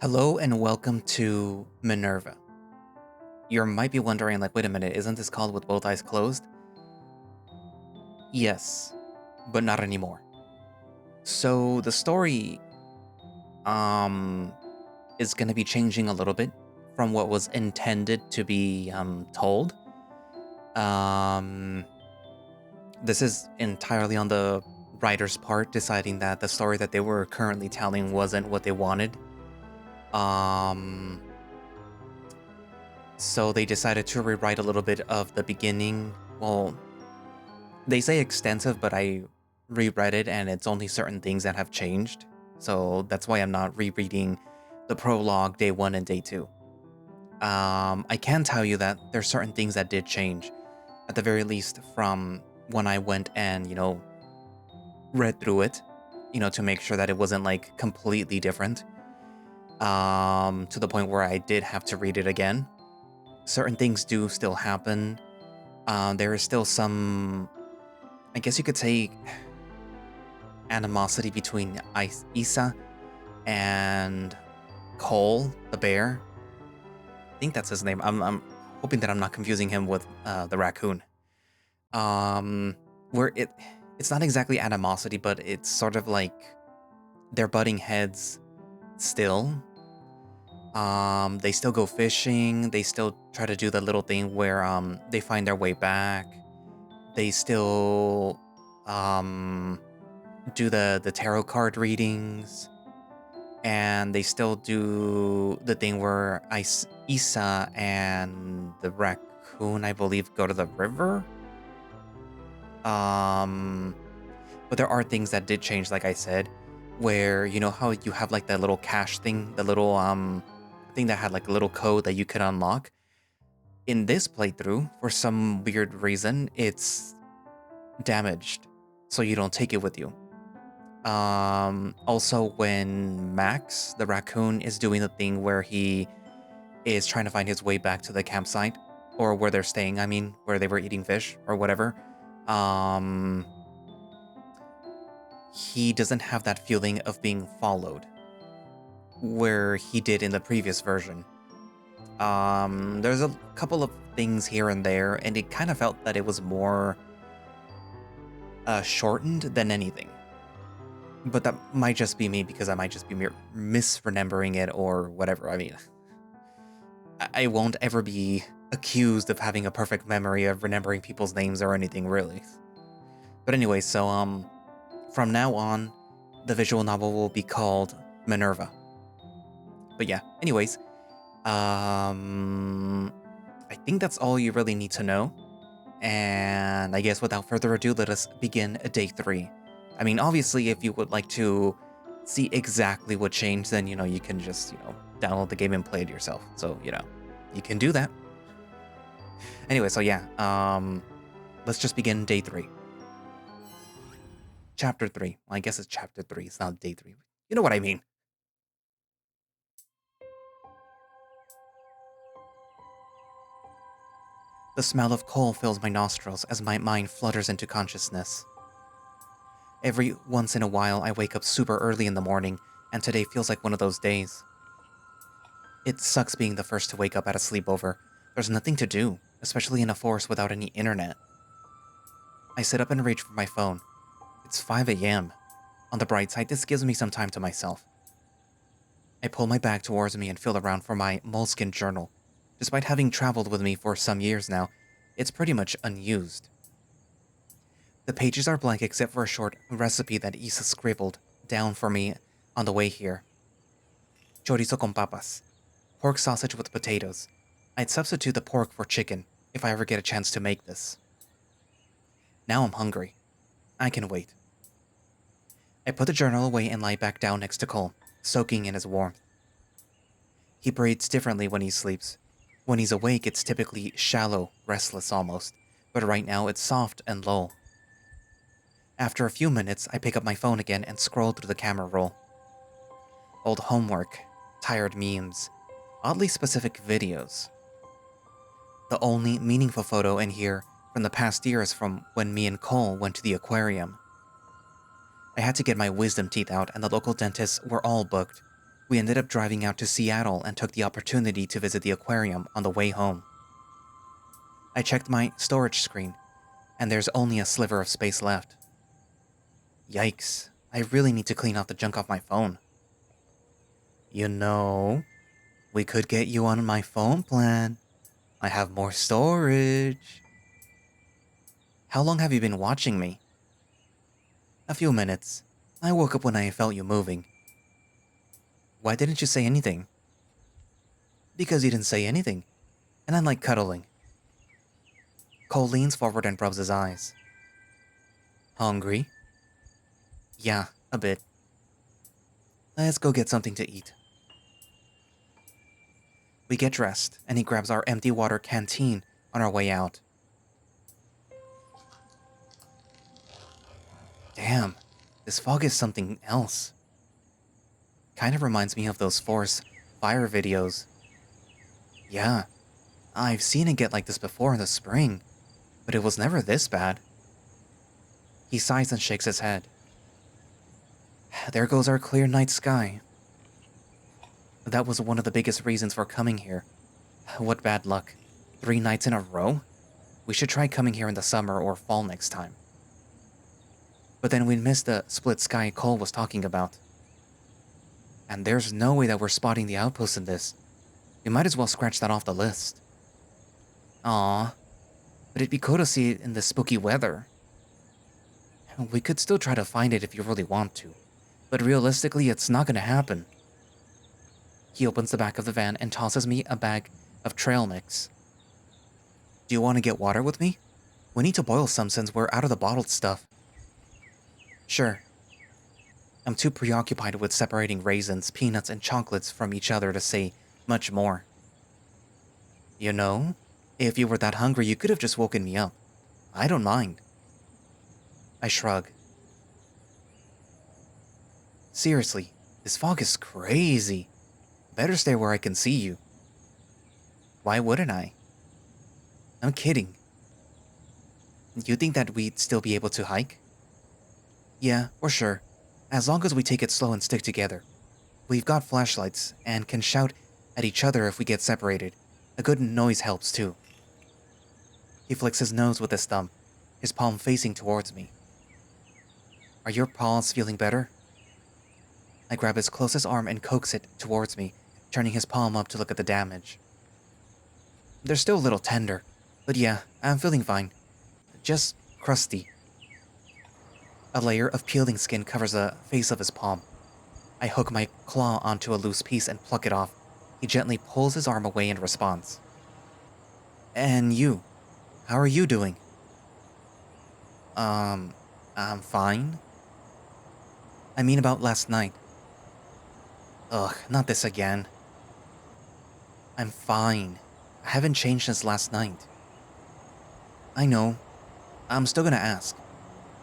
Hello and welcome to Minerva. You might be wondering, wait a minute, isn't this called With Both Eyes Closed? Yes, but not anymore. So the story, um, is gonna be changing a little bit from what was intended to be, told. Um, this is entirely on the writer's part, deciding that the story that they were currently telling wasn't what they wanted. Um, So they decided to rewrite a little bit of the beginning. Well, they say extensive, but I reread it and it's only certain things that have changed. So that's why I'm not rereading the prologue day 1 and day 2. I can tell you that there's certain things that did change, at the very least from when I went and, read through it, to make sure that it wasn't completely different. To the point where I did have to read it again. Certain things do still happen. There is still some, I guess you could say, animosity between Isa and Cole, the bear. I think that's his name. I'm hoping that I'm not confusing him with the raccoon. Where it's not exactly animosity, but it's sort of like they're butting heads still. They still go fishing. They still try to do the little thing where they find their way back. They still do the tarot card readings, and they still do the thing where Isa and the raccoon, I believe, go to the river. But there are things that did change, like I said, where you know how you have that little cache thing, the little thing that had a little code that you could unlock. In this playthrough, for some weird reason, it's damaged, so you don't take it with you. Also, when Max, the raccoon, is doing the thing where he is trying to find his way back to the campsite, or where they're staying, I mean, where they were eating fish or whatever, he doesn't have that feeling of being followed, where he did in the previous version. There's a couple of things here and there, and it kind of felt that it was more shortened than anything. But that might just be me, because I might just be misremembering it or whatever. I mean, I won't ever be accused of having a perfect memory of remembering people's names or anything, really. But anyway, so from now on, the visual novel will be called Minerva. But yeah, anyways, I think that's all you really need to know. And I guess without further ado, let us begin day 3. I mean, obviously, if you would like to see exactly what changed, then, you can just, download the game and play it yourself. So, you can do that. Anyway, so yeah, let's just begin day 3. Chapter 3. Well, I guess it's chapter 3. It's not day 3. You know what I mean. The smell of coal fills my nostrils as my mind flutters into consciousness. Every once in a while, I wake up super early in the morning, and today feels like one of those days. It sucks being the first to wake up at a sleepover. There's nothing to do, especially in a forest without any internet. I sit up and reach for my phone. It's 5 a.m. On the bright side, this gives me some time to myself. I pull my bag towards me and feel around for my moleskin journal. Despite having traveled with me for some years now, it's pretty much unused. The pages are blank except for a short recipe that Isa scribbled down for me on the way here. Chorizo con papas. Pork sausage with potatoes. I'd substitute the pork for chicken if I ever get a chance to make this. Now I'm hungry. I can wait. I put the journal away and lie back down next to Cole, soaking in his warmth. He breathes differently when he sleeps. When he's awake, it's typically shallow, restless almost, but right now it's soft and low. After a few minutes, I pick up my phone again and scroll through the camera roll. Old homework, tired memes, oddly specific videos. The only meaningful photo in here from the past year is from when me and Cole went to the aquarium. I had to get my wisdom teeth out and the local dentists were all booked. We ended up driving out to Seattle and took the opportunity to visit the aquarium on the way home. I checked my storage screen, and there's only a sliver of space left. Yikes, I really need to clean off the junk off my phone. You know, we could get you on my phone plan. I have more storage. How long have you been watching me? A few minutes. I woke up when I felt you moving. Why didn't you say anything? Because you didn't say anything, and I like cuddling. Cole leans forward and rubs his eyes. Hungry? Yeah, a bit. Let's go get something to eat. We get dressed, and he grabs our empty water canteen on our way out. Damn, this fog is something else. Kind of reminds me of those forest fire videos. Yeah, I've seen it get like this before in the spring, but it was never this bad. He sighs and shakes his head. There goes our clear night sky. That was one of the biggest reasons for coming here. What bad luck. 3 nights in a row? We should try coming here in the summer or fall next time. But then we'd miss the split sky Cole was talking about. And there's no way that we're spotting the outpost in this. We might as well scratch that off the list. Aw, but it'd be cool to see it in the spooky weather. We could still try to find it if you really want to, but realistically it's not gonna happen. He opens the back of the van and tosses me a bag of trail mix. Do you want to get water with me? We need to boil some since we're out of the bottled stuff. Sure. I'm too preoccupied with separating raisins, peanuts, and chocolates from each other to say much more. You know, if you were that hungry, you could have just woken me up. I don't mind. I shrug. Seriously, this fog is crazy. Better stay where I can see you. Why wouldn't I? I'm kidding. You think that we'd still be able to hike? Yeah, for sure. As long as we take it slow and stick together. We've got flashlights and can shout at each other if we get separated. A good noise helps too. He flicks his nose with his thumb, his palm facing towards me. Are your paws feeling better? I grab his closest arm and coax it towards me, turning his palm up to look at the damage. They're still a little tender, but yeah, I'm feeling fine. Just crusty. A layer of peeling skin covers the face of his palm. I hook my claw onto a loose piece and pluck it off. He gently pulls his arm away in response. And you? How are you doing? I'm fine. I mean about last night. Ugh, not this again. I'm fine. I haven't changed since last night. I know. I'm still gonna ask.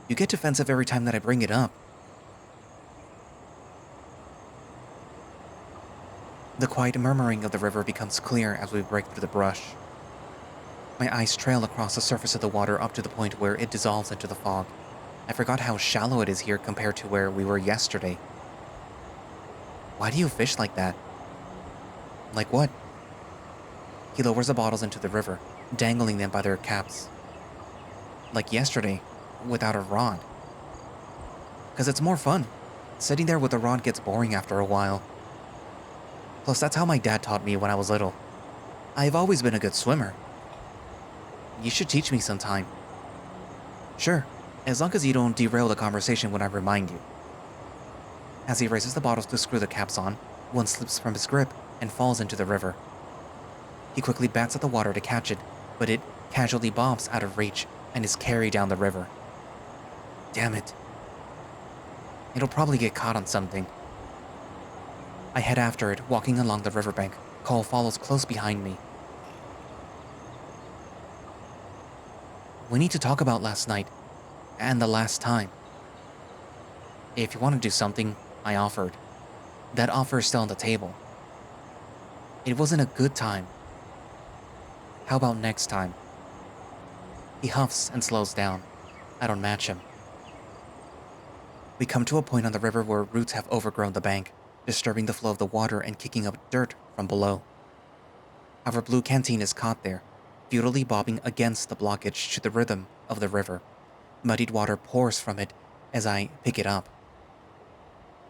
You get defensive every time that I bring it up. The quiet murmuring of the river becomes clear as we break through the brush. My eyes trail across the surface of the water up to the point where it dissolves into the fog. I forgot how shallow it is here compared to where we were yesterday. Why do you fish like that? Like what? He lowers the bottles into the river, dangling them by their caps. Like yesterday, without a rod. 'Cause it's more fun. Sitting there with a rod gets boring after a while. Plus, that's how my dad taught me when I was little. I've always been a good swimmer. You should teach me sometime. Sure, as long as you don't derail the conversation when I remind you. As he raises the bottles to screw the caps on, one slips from his grip and falls into the river. He quickly bats at the water to catch it, but it casually bobs out of reach and is carried down the river. Damn it. It'll probably get caught on something. I head after it, walking along the riverbank. Cole follows close behind me. We need to talk about last night, and the last time. If you want to do something, I offered. That offer is still on the table. It wasn't a good time. How about next time? He huffs and slows down. I don't match him. We come to a point on the river where roots have overgrown the bank. disturbing the flow of the water and kicking up dirt from below. Our blue canteen is caught there, futilely bobbing against the blockage to the rhythm of the river. Muddied water pours from it as I pick it up.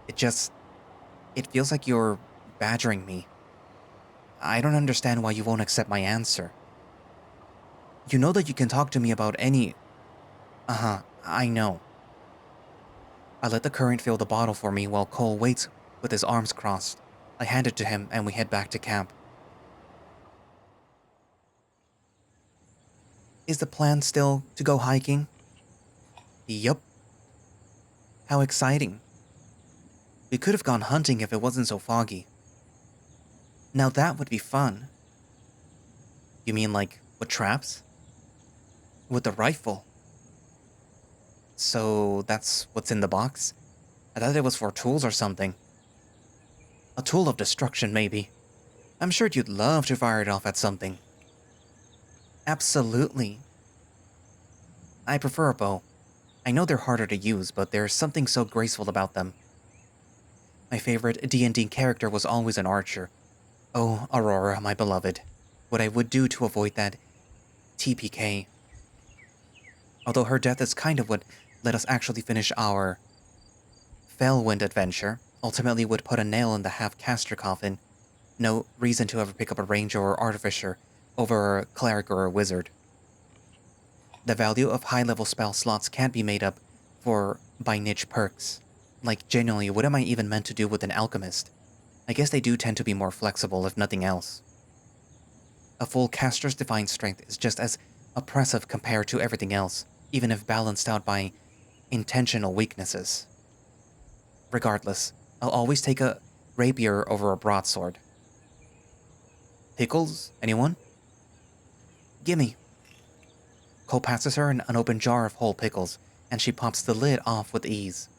It feels like you're badgering me. I don't understand why you won't accept my answer. You know that you can talk to me about any... I know. I let the current fill the bottle for me while Cole waits with his arms crossed. I hand it to him and we head back to camp. Is the plan still to go hiking? Yup. How exciting. We could have gone hunting if it wasn't so foggy. Now that would be fun. You mean like with traps? With the rifle? So that's what's in the box? I thought it was for tools or something. A tool of destruction, maybe. I'm sure you'd love to fire it off at something. Absolutely. I prefer a bow. I know they're harder to use, but there's something so graceful about them. My favorite D&D character was always an archer. Oh, Aurora, my beloved. What I would do to avoid that TPK. Although her death is kind of what let us actually finish our Fellwind adventure, ultimately would put a nail in the half-caster coffin. No reason to ever pick up a ranger or artificer over a cleric or a wizard. The value of high-level spell slots can't be made up for by niche perks. Like, genuinely, what am I even meant to do with an alchemist? I guess they do tend to be more flexible, if nothing else. A full caster's divine strength is just as oppressive compared to everything else, even if balanced out by intentional weaknesses. Regardless, I'll always take a rapier over a broadsword. Pickles? Anyone? Gimme. Cole passes her an unopened jar of whole pickles, and she pops the lid off with ease.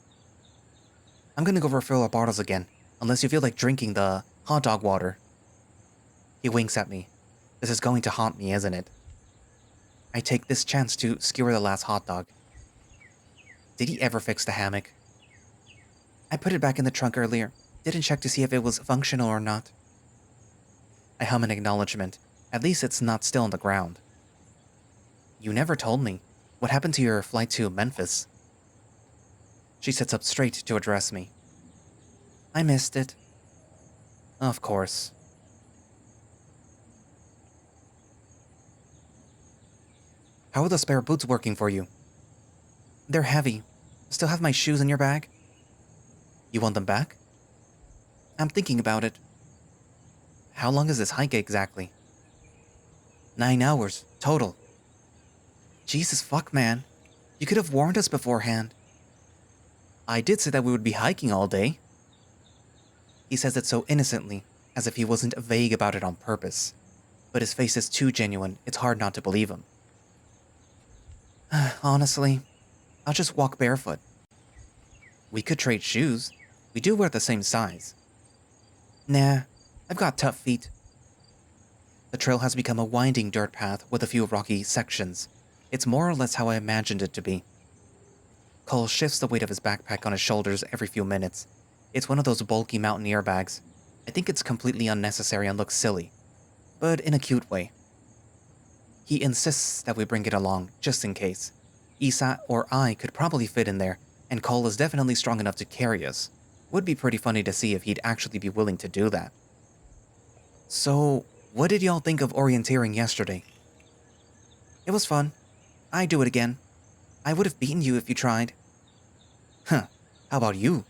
I'm gonna go refill our bottles again, unless you feel like drinking the hot dog water. He winks at me. This is going to haunt me, isn't it? I take this chance to skewer the last hot dog. Did he ever fix the hammock? I put it back in the trunk earlier. Didn't check to see if it was functional or not. I hum an acknowledgement. At least it's not still on the ground. You never told me. What happened to your flight to Memphis? She sits up straight to address me. I missed it. Of course. How are the spare boots working for you? They're heavy. Still have my shoes in your bag? You want them back? I'm thinking about it. How long is this hike exactly? 9 hours, total. Jesus fuck, man. You could have warned us beforehand. I did say that we would be hiking all day. He says it so innocently, as if he wasn't vague about it on purpose. But his face is too genuine, it's hard not to believe him. Honestly, I'll just walk barefoot. We could trade shoes. We do wear the same size. Nah, I've got tough feet. The trail has become a winding dirt path with a few rocky sections. It's more or less how I imagined it to be. Cole shifts the weight of his backpack on his shoulders every few minutes. It's one of those bulky mountaineer bags. I think it's completely unnecessary and looks silly, but in a cute way. He insists that we bring it along, just in case. Isa or I could probably fit in there, and Cole is definitely strong enough to carry us. Would be pretty funny to see if he'd actually be willing to do that. So, what did y'all think of orienteering yesterday? It was fun. I'd do it again. I would have beaten you if you tried. Huh, how about you?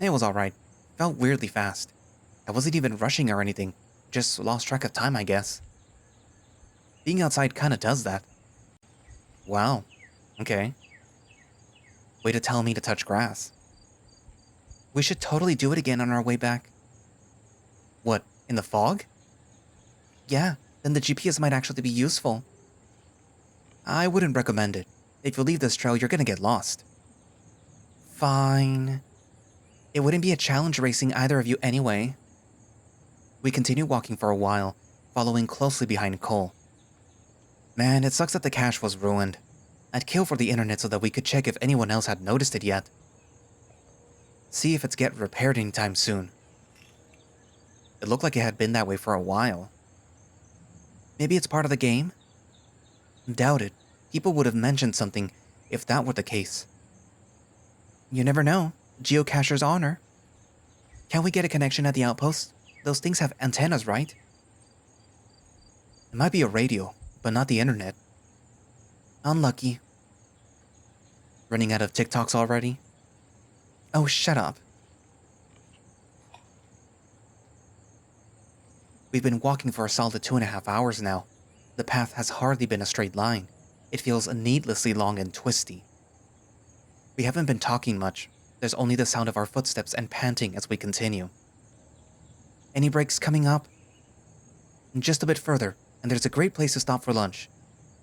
It was alright. Felt weirdly fast. I wasn't even rushing or anything. Just lost track of time, I guess. Being outside kinda does that. Wow. Okay. Way to tell me to touch grass. We should totally do it again on our way back. What, in the fog? Yeah, then the GPS might actually be useful. I wouldn't recommend it. If you leave this trail, you're gonna get lost. Fine. It wouldn't be a challenge racing either of you anyway. We continue walking for a while, following closely behind Cole. Man, it sucks that the cache was ruined. I'd kill for the internet so that we could check if anyone else had noticed it yet. See if it's get repaired anytime soon. It looked like it had been that way for a while. Maybe it's part of the game? Doubt it. People would have mentioned something if that were the case. You never know. Geocacher's honor. Can we get a connection at the outpost? Those things have antennas, right? It might be a radio, but not the internet. Unlucky. Running out of TikToks already? Oh, shut up. We've been walking for a solid 2.5 hours now. The path has hardly been a straight line. It feels needlessly long and twisty. We haven't been talking much. There's only the sound of our footsteps and panting as we continue. Any breaks coming up? Just a bit further, and there's a great place to stop for lunch.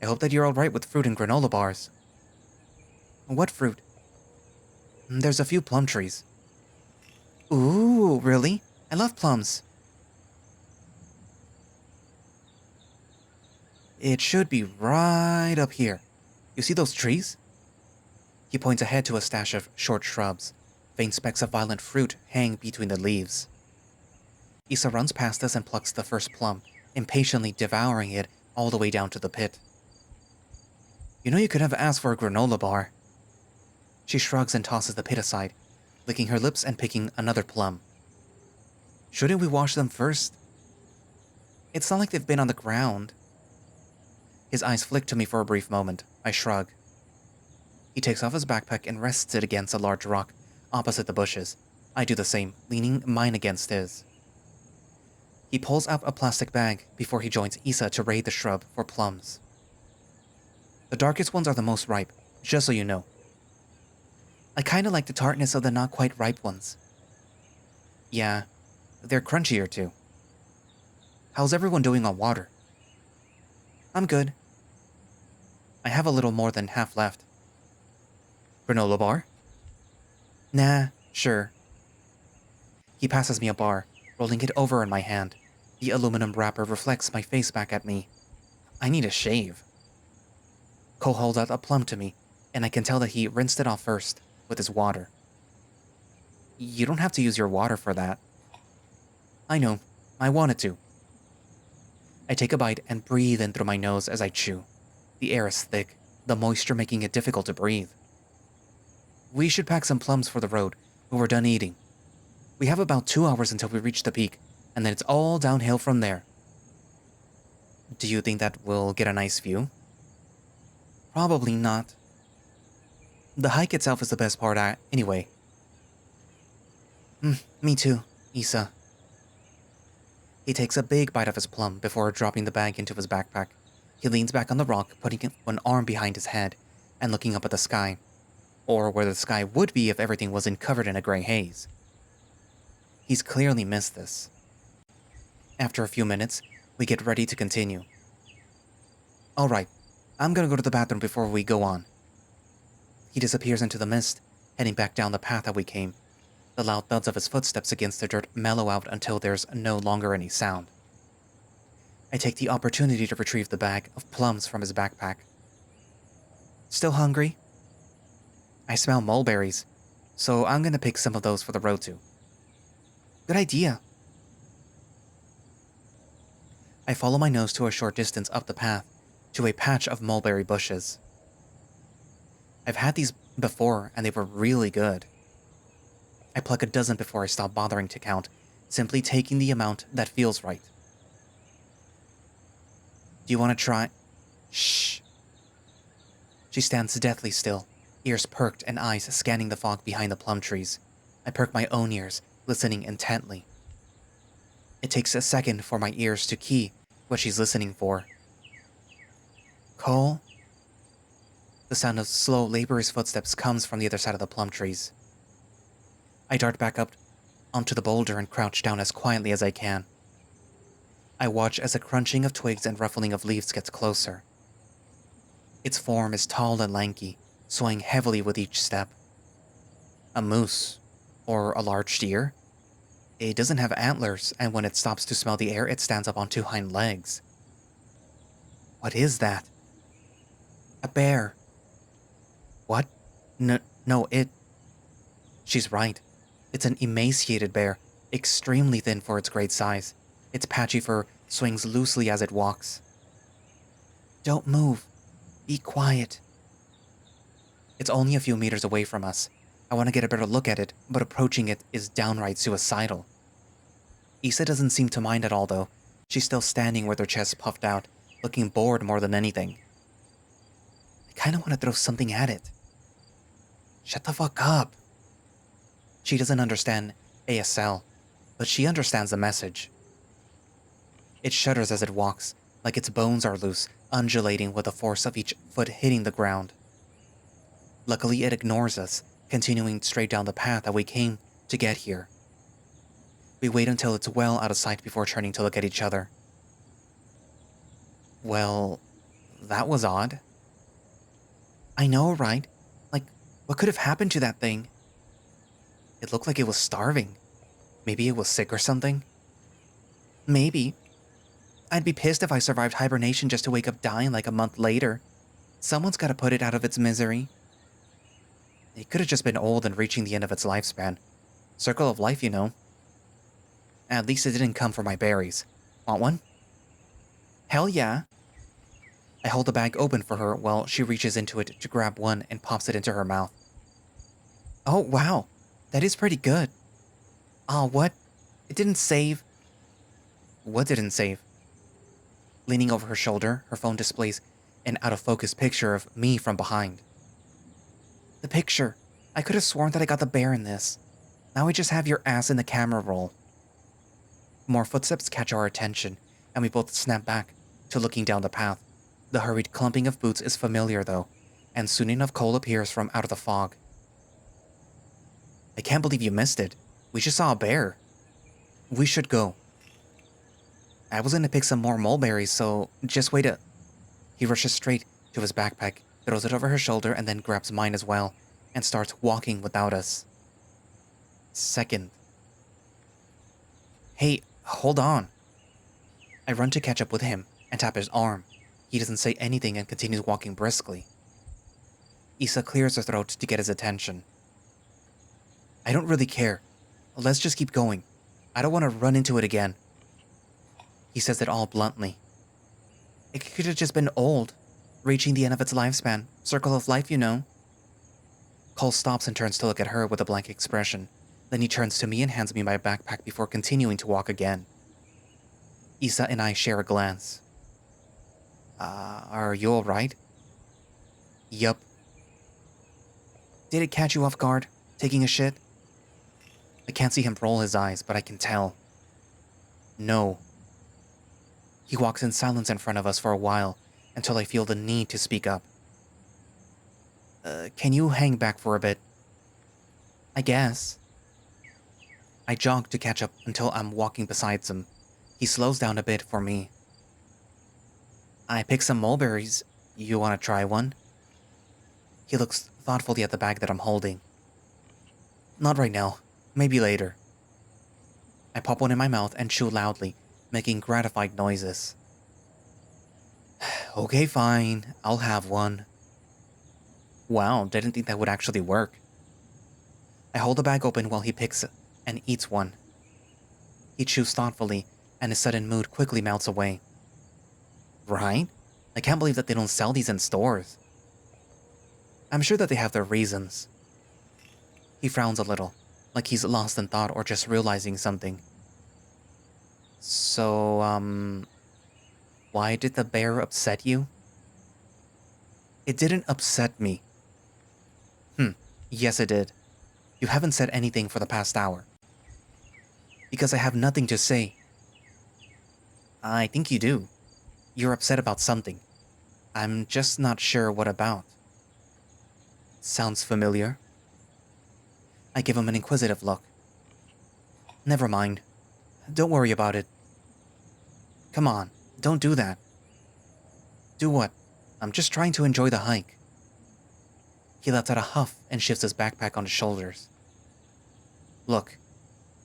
I hope that you're alright with fruit and granola bars. What fruit? There's a few plum trees. Ooh, really? I love plums. It should be right up here. You see those trees? He points ahead to a stash of short shrubs. Faint specks of violent fruit hang between the leaves. Issa runs past us and plucks the first plum, impatiently devouring it all the way down to the pit. You know you could have asked for a granola bar. She shrugs and tosses the pit aside, licking her lips and picking another plum. Shouldn't we wash them first? It's not like they've been on the ground. His eyes flick to me for a brief moment. I shrug. He takes off his backpack and rests it against a large rock opposite the bushes. I do the same, leaning mine against his. He pulls out a plastic bag before he joins Issa to raid the shrub for plums. The darkest ones are the most ripe, just so you know. I kinda like the tartness of the not quite ripe ones. Yeah, they're crunchier too. How's everyone doing on water? I'm good. I have a little more than half left. Granola bar? Nah, sure. He passes me a bar, rolling it over in my hand. The aluminum wrapper reflects my face back at me. I need a shave. Cole holds out a plum to me, and I can tell that he rinsed it off first, with his water. You don't have to use your water for that. I know, I wanted to. I take a bite and breathe in through my nose as I chew. The air is thick, the moisture making it difficult to breathe. We should pack some plums for the road when we're done eating. We have about 2 hours until we reach the peak, and then it's all downhill from there. Do you think that we'll get a nice view? Probably not. The hike itself is the best part, anyway. Me too, Issa. He takes a big bite of his plum before dropping the bag into his backpack. He leans back on the rock, putting one arm behind his head and looking up at the sky. Or where the sky would be if everything wasn't covered in a gray haze. He's clearly missed this. After a few minutes, we get ready to continue. Alright, I'm gonna go to the bathroom before we go on. He disappears into the mist, heading back down the path that we came. The loud thuds of his footsteps against the dirt mellow out until there's no longer any sound. I take the opportunity to retrieve the bag of plums from his backpack. Still hungry? I smell mulberries, so I'm gonna pick some of those for the road too. Good idea. I follow my nose to a short distance up the path, to a patch of mulberry bushes. I've had these before, and they were really good. I pluck a dozen before I stop bothering to count, simply taking the amount that feels right. Do you want to try? Shh. She stands deathly still, ears perked and eyes scanning the fog behind the plum trees. I perk my own ears, listening intently. It takes a second for my ears to key what she's listening for. Cole? The sound of slow, laborious footsteps comes from the other side of the plum trees. I dart back up onto the boulder and crouch down as quietly as I can. I watch as the crunching of twigs and ruffling of leaves gets closer. Its form is tall and lanky, swaying heavily with each step. A moose, or a large deer? It doesn't have antlers, and when it stops to smell the air, it stands up on two hind legs. What is that? A bear. What? No, it... She's right. It's an emaciated bear, extremely thin for its great size. Its patchy fur swings loosely as it walks. Don't move. Be quiet. It's only a few meters away from us. I want to get a better look at it, but approaching it is downright suicidal. Issa doesn't seem to mind at all, though. She's still standing with her chest puffed out, looking bored more than anything. I kind of want to throw something at it. Shut the fuck up. She doesn't understand ASL, but she understands the message. It shudders as it walks, like its bones are loose, undulating with the force of each foot hitting the ground. Luckily, it ignores us, continuing straight down the path that we came to get here. We wait until it's well out of sight before turning to look at each other. Well, that was odd. I know, right? Like, what could have happened to that thing? It looked like it was starving. Maybe it was sick or something? Maybe. I'd be pissed if I survived hibernation just to wake up dying like a month later. Someone's gotta put it out of its misery. It could have just been old and reaching the end of its lifespan. Circle of life, you know. At least it didn't come for my berries. Want one? Hell yeah. I hold the bag open for her while she reaches into it to grab one and pops it into her mouth. Oh, wow. That is pretty good. Aw, what? It didn't save. What didn't save? Leaning over her shoulder, her phone displays an out-of-focus picture of me from behind. The picture. I could have sworn that I got the bear in this. Now we just have your ass in the camera roll. More footsteps catch our attention, and we both snap back to looking down the path. The hurried clumping of boots is familiar, though, and soon enough Cole appears from out of the fog. I can't believe you missed it. We just saw a bear. We should go. I was gonna pick some more mulberries, so just wait a... He rushes straight to his backpack, throws it over her shoulder, and then grabs mine as well, and starts walking without us. Second. Hey, hold on. I run to catch up with him and tap his arm. He doesn't say anything and continues walking briskly. Issa clears her throat to get his attention. I don't really care. Let's just keep going. I don't want to run into it again. He says it all bluntly. It could have just been old, reaching the end of its lifespan. Circle of life, you know. Cole stops and turns to look at her with a blank expression. Then he turns to me and hands me my backpack before continuing to walk again. Issa and I share a glance. Are you alright? Yup. Did it catch you off guard, taking a shit? I can't see him roll his eyes, but I can tell. No. He walks in silence in front of us for a while, until I feel the need to speak up. Can you hang back for a bit? I guess. I jog to catch up until I'm walking beside him. He slows down a bit for me. I picked some mulberries. You want to try one? He looks thoughtfully at the bag that I'm holding. Not right now. Maybe later. I pop one in my mouth and chew loudly, making gratified noises. Okay, fine. I'll have one. Wow, didn't think that would actually work. I hold the bag open while he picks and eats one. He chews thoughtfully, and his sudden mood quickly melts away. Right? I can't believe that they don't sell these in stores. I'm sure that they have their reasons. He frowns a little, like he's lost in thought or just realizing something. So, why did the bear upset you? It didn't upset me. Yes it did. You haven't said anything for the past hour. Because I have nothing to say. I think you do. You're upset about something. I'm just not sure what about. Sounds familiar. I give him an inquisitive look. Never mind. Don't worry about it. Come on, don't do that. Do what? I'm just trying to enjoy the hike. He lets out a huff and shifts his backpack on his shoulders. Look,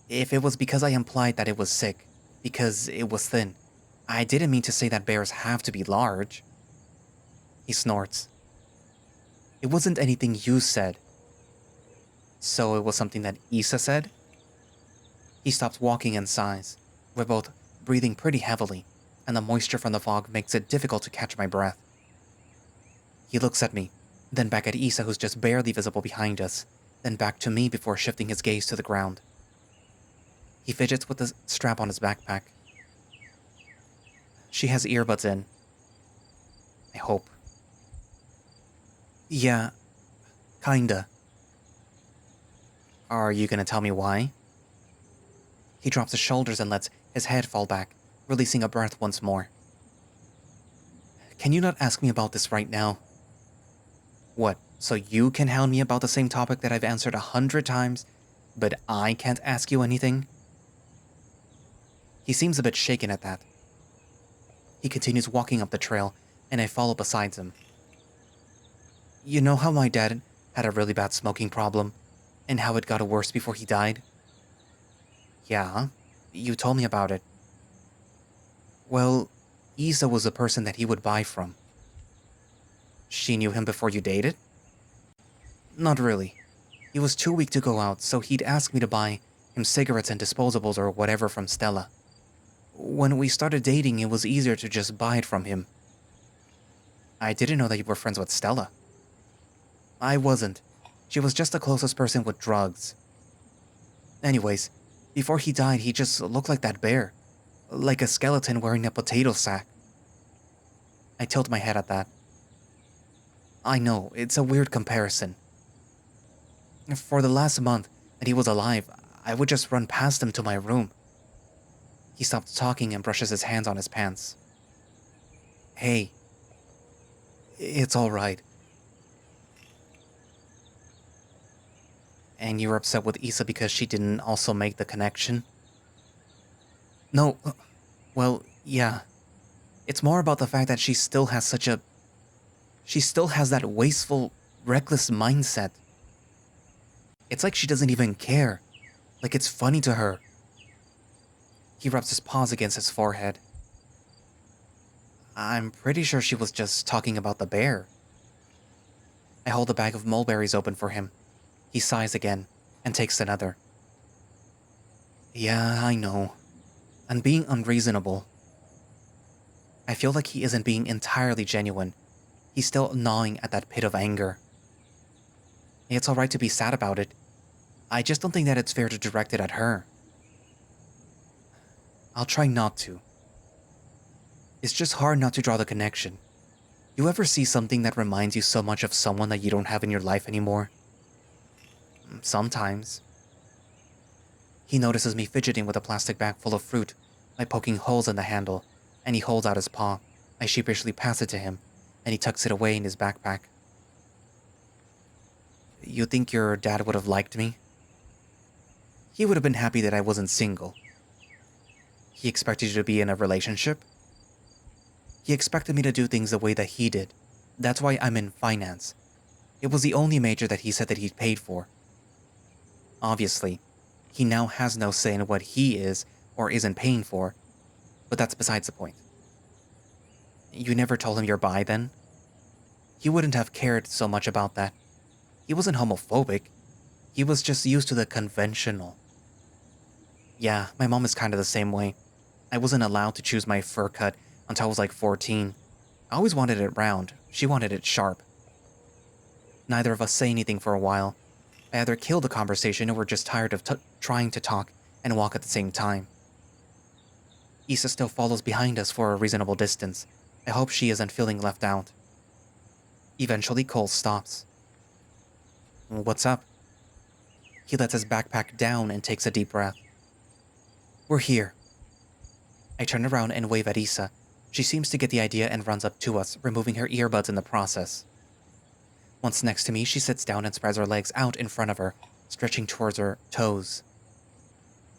if it was because I implied that it was sick, because it was thin, I didn't mean to say that bears have to be large. He snorts. It wasn't anything you said. So it was something that Issa said? He stops walking and sighs. We're both breathing pretty heavily, and the moisture from the fog makes it difficult to catch my breath. He looks at me, then back at Issa, who's just barely visible behind us, then back to me before shifting his gaze to the ground. He fidgets with the strap on his backpack. She has earbuds in. I hope. Yeah, kinda. Are you gonna tell me why? He drops his shoulders and lets his head fall back, releasing a breath once more. Can you not ask me about this right now? What, so you can hound me about the same topic that I've answered 100 times, but I can't ask you anything? He seems a bit shaken at that. He continues walking up the trail, and I follow beside him. You know how my dad had a really bad smoking problem, and how it got worse before he died? Yeah, you told me about it. Well, Isa was the person that he would buy from. She knew him before you dated? Not really. He was too weak to go out, so he'd ask me to buy him cigarettes and disposables or whatever from Stella. When we started dating, it was easier to just buy it from him. I didn't know that you were friends with Stella. I wasn't. She was just the closest person with drugs. Anyways, before he died, he just looked like that bear. Like a skeleton wearing a potato sack. I tilt my head at that. I know, it's a weird comparison. For the last month that he was alive, I would just run past him to my room. He stops talking and brushes his hands on his pants. Hey. It's alright. And you're upset with Issa because she didn't also make the connection? No, well, yeah. It's more about the fact that she still has that wasteful, reckless mindset. It's like she doesn't even care. Like it's funny to her. He rubs his paws against his forehead. I'm pretty sure she was just talking about the bear. I hold a bag of mulberries open for him. He sighs again and takes another. Yeah, I know. I'm being unreasonable. I feel like he isn't being entirely genuine. He's still gnawing at that pit of anger. It's alright to be sad about it. I just don't think that it's fair to direct it at her. I'll try not to. It's just hard not to draw the connection. You ever see something that reminds you so much of someone that you don't have in your life anymore? Sometimes. He notices me fidgeting with a plastic bag full of fruit by poking holes in the handle, and he holds out his paw. I sheepishly pass it to him, and he tucks it away in his backpack. You think your dad would have liked me? He would have been happy that I wasn't single. He expected you to be in a relationship? He expected me to do things the way that he did. That's why I'm in finance. It was the only major that he said that he'd paid for. Obviously, he now has no say in what he is or isn't paying for, but that's besides the point. You never told him you're bi then? He wouldn't have cared so much about that. He wasn't homophobic. He was just used to the conventional. Yeah, my mom is kind of the same way. I wasn't allowed to choose my fur cut until I was like 14. I always wanted it round. She wanted it sharp. Neither of us say anything for a while. I either kill the conversation or we're just tired of trying to talk and walk at the same time. Issa still follows behind us for a reasonable distance. I hope she isn't feeling left out. Eventually, Cole stops. What's up? He lets his backpack down and takes a deep breath. We're here. I turn around and wave at Issa. She seems to get the idea and runs up to us, removing her earbuds in the process. Once next to me, she sits down and spreads her legs out in front of her, stretching towards her toes.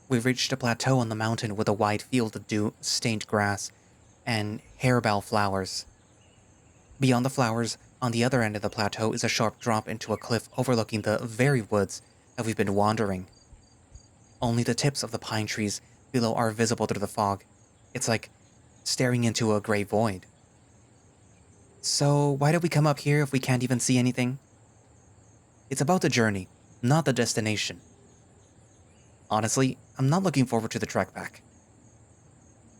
We've reached a plateau on the mountain with a wide field of dew-stained grass and harebell flowers. Beyond the flowers, on the other end of the plateau is a sharp drop into a cliff overlooking the very woods that we've been wandering. Only the tips of the pine trees below are visible through the fog. It's like staring into a gray void. So why did we come up here if we can't even see anything? It's about the journey, not the destination. Honestly, I'm not looking forward to the trek back.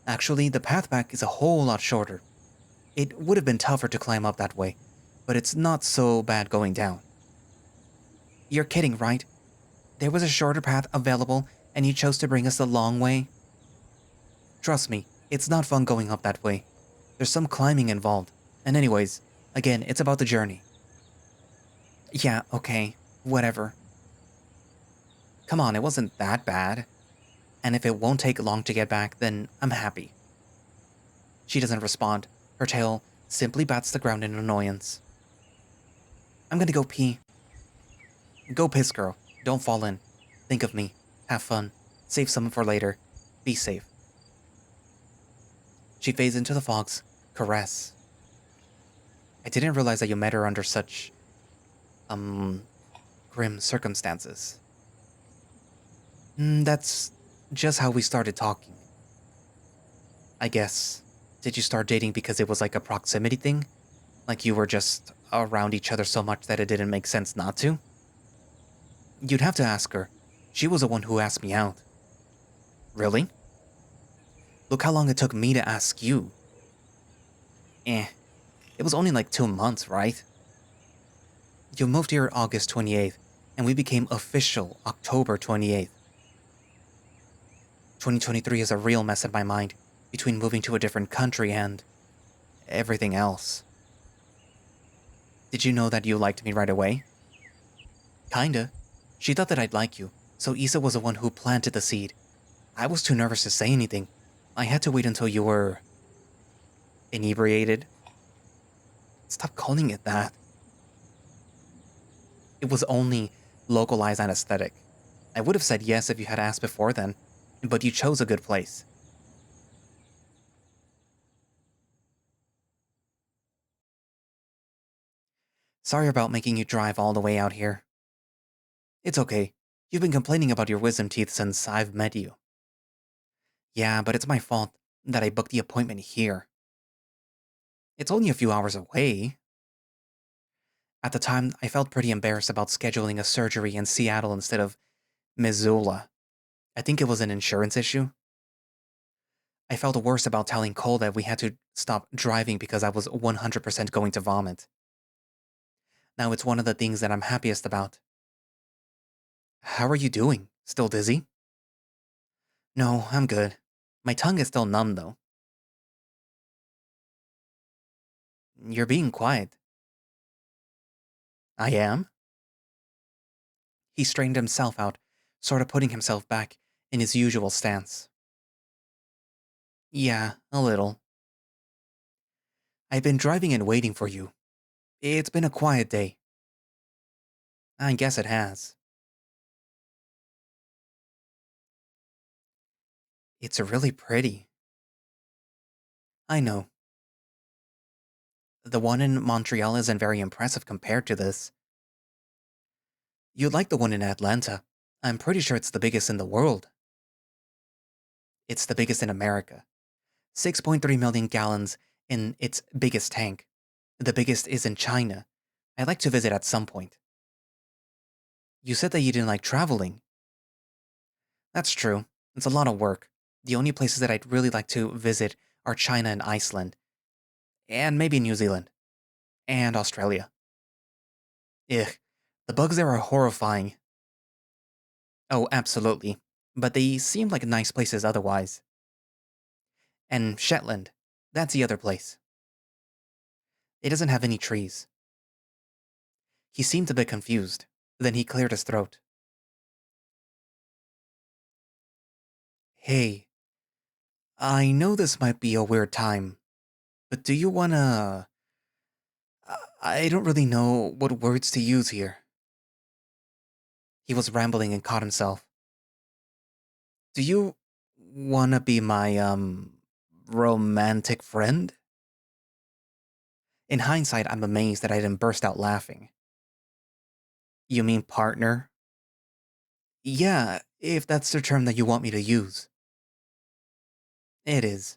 Actually, the path back is a whole lot shorter. It would have been tougher to climb up that way, but it's not so bad going down. You're kidding, right? There was a shorter path available, and you chose to bring us the long way? Trust me, it's not fun going up that way. There's some climbing involved. And anyways, again, it's about the journey. Yeah, okay, whatever. Come on, it wasn't that bad. And if it won't take long to get back, then I'm happy. She doesn't respond. Her tail simply bats the ground in annoyance. I'm gonna go pee. Go piss, girl. Don't fall in. Think of me. Have fun. Save some for later. Be safe. She fades into the fog's caress. I didn't realize that you met her under such, grim circumstances. That's just how we started talking. I guess. Did you start dating because it was like a proximity thing? Like you were just around each other so much that it didn't make sense not to? You'd have to ask her. She was the one who asked me out. Really? Look how long it took me to ask you. Eh, it was only like 2 months, right? You moved here August 28th, and we became official October 28th. 2023 is a real mess in my mind, between moving to a different country and everything else. Did you know that you liked me right away? Kinda. She thought that I'd like you, so Issa was the one who planted the seed. I was too nervous to say anything. I had to wait until you were inebriated. Stop calling it that. It was only localized anesthetic. I would have said yes if you had asked before then, but you chose a good place. Sorry about making you drive all the way out here. It's okay. You've been complaining about your wisdom teeth since I've met you. Yeah, but it's my fault that I booked the appointment here. It's only a few hours away. At the time, I felt pretty embarrassed about scheduling a surgery in Seattle instead of Missoula. I think it was an insurance issue. I felt worse about telling Cole that we had to stop driving because I was 100% going to vomit. Now it's one of the things that I'm happiest about. How are you doing? Still dizzy? No, I'm good. My tongue is still numb though. You're being quiet. I am? He straightened himself out, sort of putting himself back in his usual stance. Yeah, a little. I've been driving and waiting for you. It's been a quiet day. I guess it has. It's really pretty. I know. The one in Montreal isn't very impressive compared to this. You'd like the one in Atlanta. I'm pretty sure it's the biggest in the world. It's the biggest in America. 6.3 million gallons in its biggest tank. The biggest is in China. I'd like to visit at some point. You said that you didn't like traveling. That's true. It's a lot of work. The only places that I'd really like to visit are China and Iceland. And maybe New Zealand. And Australia. Ugh. The bugs there are horrifying. Oh, absolutely. But they seem like nice places otherwise. And Shetland. That's the other place. It doesn't have any trees. He seemed a bit confused. Then he cleared his throat. Hey, I know this might be a weird time, but do you wanna... I don't really know what words to use here. He was rambling and caught himself. Do you wanna be my, romantic friend? In hindsight, I'm amazed that I didn't burst out laughing. You mean partner? Yeah, if that's the term that you want me to use. It is.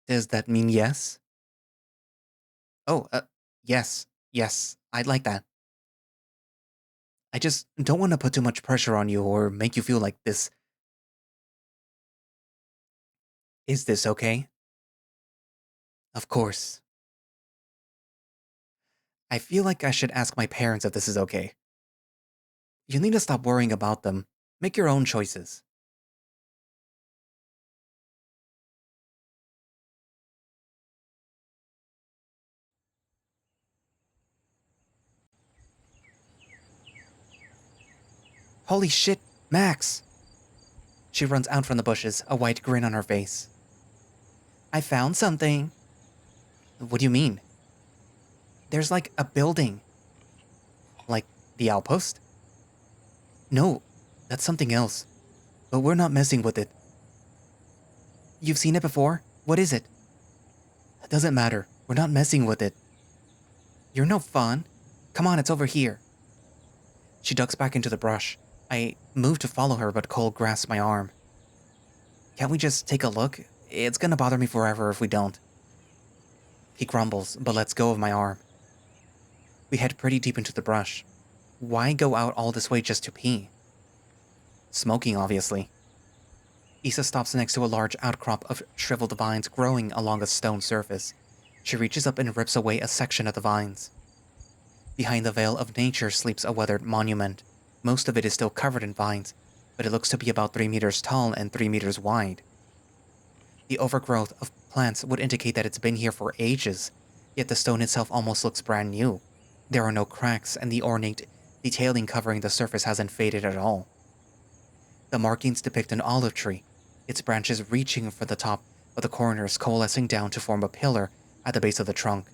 Does that mean yes? Oh, yes, yes, I'd like that. I just don't want to put too much pressure on you or make you feel like this. Is this okay? Of course. I feel like I should ask my parents if this is okay. You need to stop worrying about them. Make your own choices. Holy shit, Max! She runs out from the bushes, a wide grin on her face. I found something. What do you mean? There's like a building. Like the outpost? No, that's something else. But we're not messing with it. You've seen it before? What is it? It doesn't matter. We're not messing with it. You're no fun. Come on, it's over here. She ducks back into the brush. I move to follow her, but Cole grasps my arm. Can't we just take a look? It's gonna bother me forever if we don't. He grumbles, but lets go of my arm. We head pretty deep into the brush. Why go out all this way just to pee? Smoking, obviously. Issa stops next to a large outcrop of shriveled vines growing along a stone surface. She reaches up and rips away a section of the vines. Behind the veil of nature sleeps a weathered monument. Most of it is still covered in vines, but it looks to be about 3 meters tall and 3 meters wide. The overgrowth of plants would indicate that it's been here for ages, yet the stone itself almost looks brand new. There are no cracks, and the ornate detailing covering the surface hasn't faded at all. The markings depict an olive tree, its branches reaching for the top, but the corners coalescing down to form a pillar at the base of the trunk.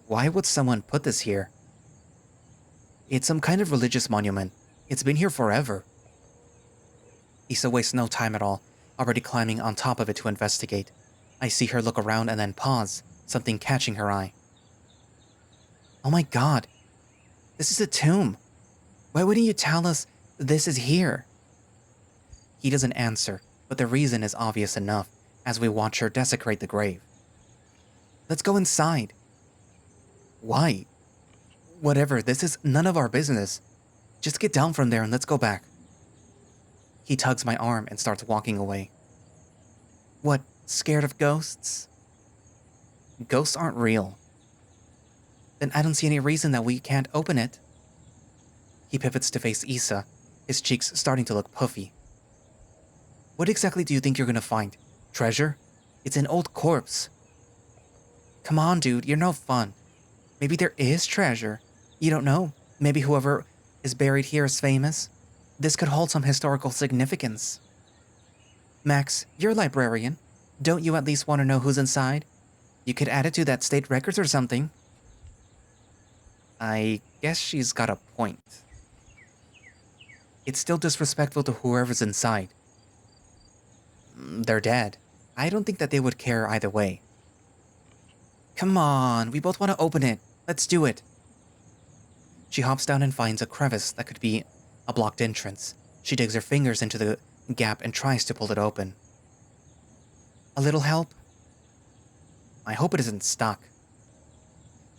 Why would someone put this here? It's some kind of religious monument. It's been here forever. Issa wastes no time at all, already climbing on top of it to investigate. I see her look around and then pause, something catching her eye. Oh my god, this is a tomb. Why wouldn't you tell us this is here? He doesn't answer, but the reason is obvious enough as we watch her desecrate the grave. Let's go inside. Why? Whatever, this is none of our business. Just get down from there and let's go back. He tugs my arm and starts walking away. What, scared of ghosts? Ghosts aren't real. Then I don't see any reason that we can't open it. He pivots to face Issa, his cheeks starting to look puffy. What exactly do you think you're gonna find? Treasure? It's an old corpse. Come on, dude, you're no fun. Maybe there is treasure. You don't know. Maybe whoever is buried here is famous. This could hold some historical significance. Max, you're a librarian. Don't you at least want to know who's inside? You could add it to that state records or something. I guess she's got a point. It's still disrespectful to whoever's inside. They're dead. I don't think that they would care either way. Come on, we both want to open it. Let's do it. She hops down and finds a crevice that could be a blocked entrance. She digs her fingers into the gap and tries to pull it open. A little help? I hope it isn't stuck.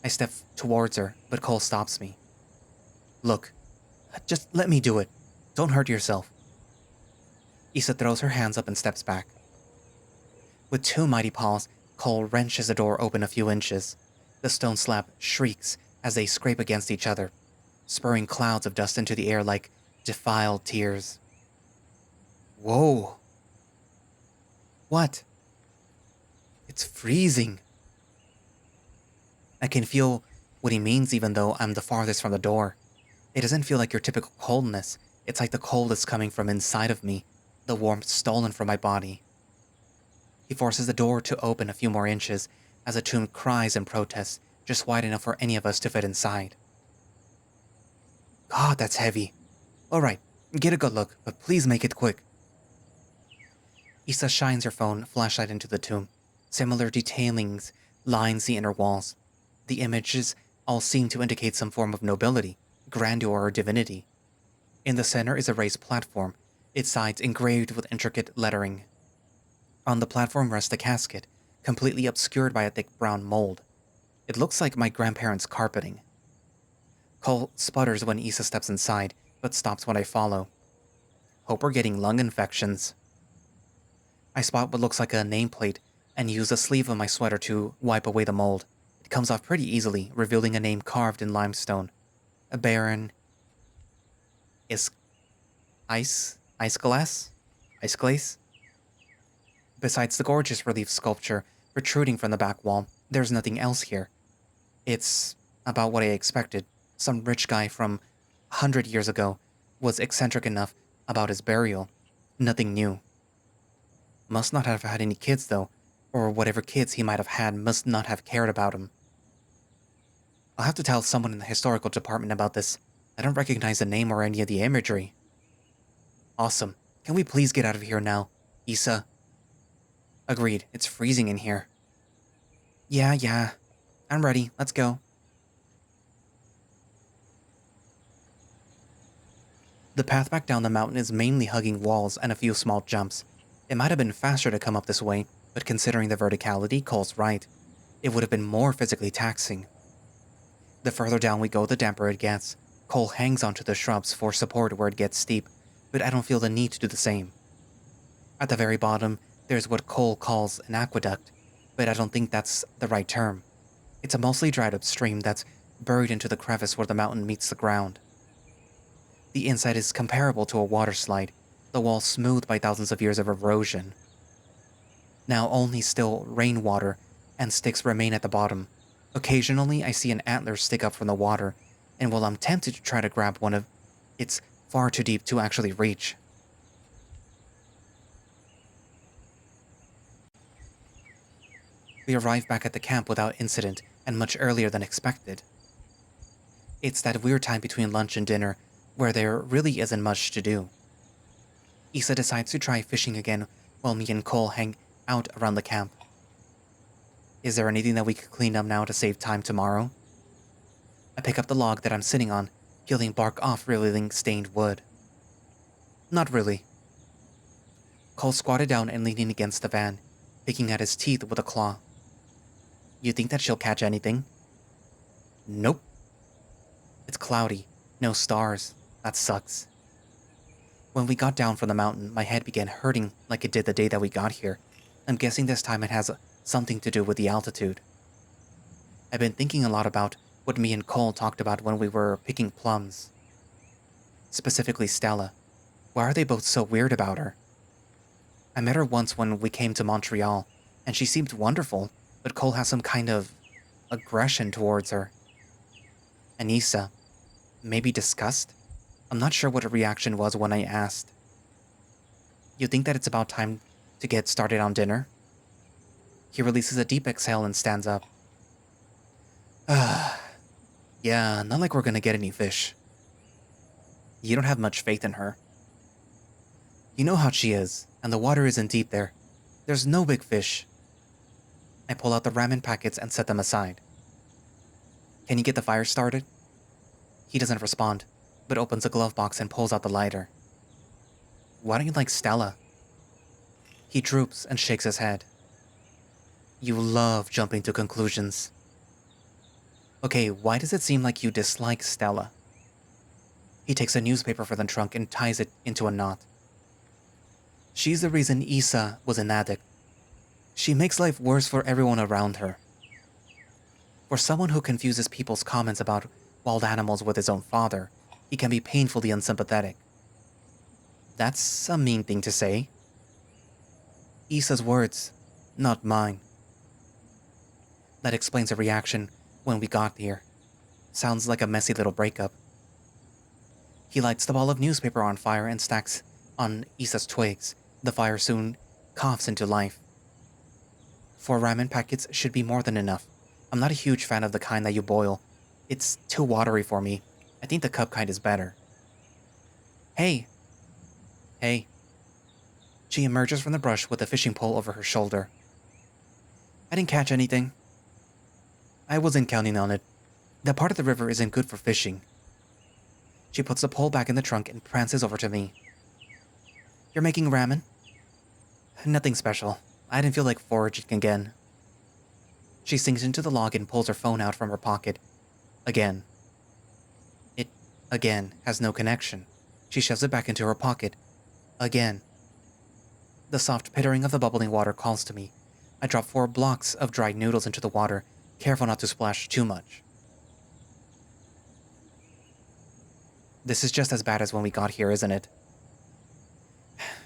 I step towards her, but Cole stops me. Look, just let me do it. Don't hurt yourself. Issa throws her hands up and steps back. With two mighty paws, Cole wrenches the door open a few inches. The stone slab shrieks as they scrape against each other, spurring clouds of dust into the air like defiled tears. Whoa. What? It's freezing. I can feel what he means even though I'm the farthest from the door. It doesn't feel like your typical coldness. It's like the cold is coming from inside of me, the warmth stolen from my body. He forces the door to open a few more inches as the tomb cries in protest, just wide enough for any of us to fit inside. God, that's heavy. Alright, get a good look, but please make it quick. Issa shines her phone flashlight into the tomb. Similar detailings lines the inner walls. The images all seem to indicate some form of nobility, grandeur, or divinity. In the center is a raised platform, its sides engraved with intricate lettering. On the platform rests a casket, completely obscured by a thick brown mold. It looks like my grandparents' carpeting. Cole sputters when Issa steps inside, but stops when I follow. Hope we're getting lung infections. I spot what looks like a nameplate and use the sleeve of my sweater to wipe away the mold. It comes off pretty easily, revealing a name carved in limestone. A Baron... Ice glace? Besides the gorgeous relief sculpture protruding from the back wall, there's nothing else here. It's about what I expected. Some rich guy from 100 years ago was eccentric enough about his burial. Nothing new. Must not have had any kids, though, or whatever kids he might have had must not have cared about him. I'll have to tell someone in the historical department about this. I don't recognize the name or any of the imagery. Awesome. Can we please get out of here now, Issa? Agreed. It's freezing in here. Yeah. I'm ready. Let's go. The path back down the mountain is mainly hugging walls and a few small jumps. It might have been faster to come up this way, but considering the verticality, Cole's right. It would have been more physically taxing. The further down we go, the damper it gets. Cole hangs onto the shrubs for support where it gets steep, but I don't feel the need to do the same. At the very bottom, there's what Cole calls an aqueduct, but I don't think that's the right term. It's a mostly dried up stream that's buried into the crevice where the mountain meets the ground. The inside is comparable to a water slide, the walls smoothed by thousands of years of erosion. Now only still rainwater and sticks remain at the bottom. Occasionally I see an antler stick up from the water, and while I'm tempted to try to grab one of, it's far too deep to actually reach. We arrive back at the camp without incident and much earlier than expected. It's that weird time between lunch and dinner where there really isn't much to do. Issa decides to try fishing again while me and Cole hang out around the camp. Is there anything that we could clean up now to save time tomorrow? I pick up the log that I'm sitting on, peeling bark off revealing stained wood. Not really. Cole squatted down and leaning against the van, picking at his teeth with a claw. You think that she'll catch anything? Nope. It's cloudy, no stars. That sucks. When we got down from the mountain, my head began hurting like it did the day that we got here. I'm guessing this time it has something to do with the altitude. I've been thinking a lot about what me and Cole talked about when we were picking plums. Specifically Stella. Why are they both so weird about her? I met her once when we came to Montreal, and she seemed wonderful, but Cole has some kind of aggression towards her. And Issa, maybe disgust? I'm not sure what her reaction was when I asked. You think that it's about time to get started on dinner? He releases a deep exhale and stands up. Yeah, not like we're gonna get any fish. You don't have much faith in her. You know how she is, and the water isn't deep there. There's no big fish. I pull out the ramen packets and set them aside. Can you get the fire started? He doesn't respond, but opens a glove box and pulls out the lighter. Why don't you like Stella? He droops and shakes his head. You love jumping to conclusions. Okay, why does it seem like you dislike Stella? He takes a newspaper from the trunk and ties it into a knot. She's the reason Issa was an addict. She makes life worse for everyone around her. For someone who confuses people's comments about wild animals with his own father, he can be painfully unsympathetic. That's a mean thing to say. Issa's words, not mine. That explains her reaction when we got here. Sounds like a messy little breakup. He lights the ball of newspaper on fire and stacks on Issa's twigs. The fire soon coughs into life. 4 ramen packets should be more than enough. I'm not a huge fan of the kind that you boil. It's too watery for me. I think the cup kind is better. Hey. She emerges from the brush with a fishing pole over her shoulder. I didn't catch anything. I wasn't counting on it. That part of the river isn't good for fishing. She puts the pole back in the trunk and prances over to me. You're making ramen? Nothing special. I didn't feel like foraging again. She sinks into the log and pulls her phone out from her pocket. Again. It, again, has no connection. She shoves it back into her pocket. Again. The soft pittering of the bubbling water calls to me. I drop 4 blocks of dried noodles into the water, careful not to splash too much. This is just as bad as when we got here, isn't it?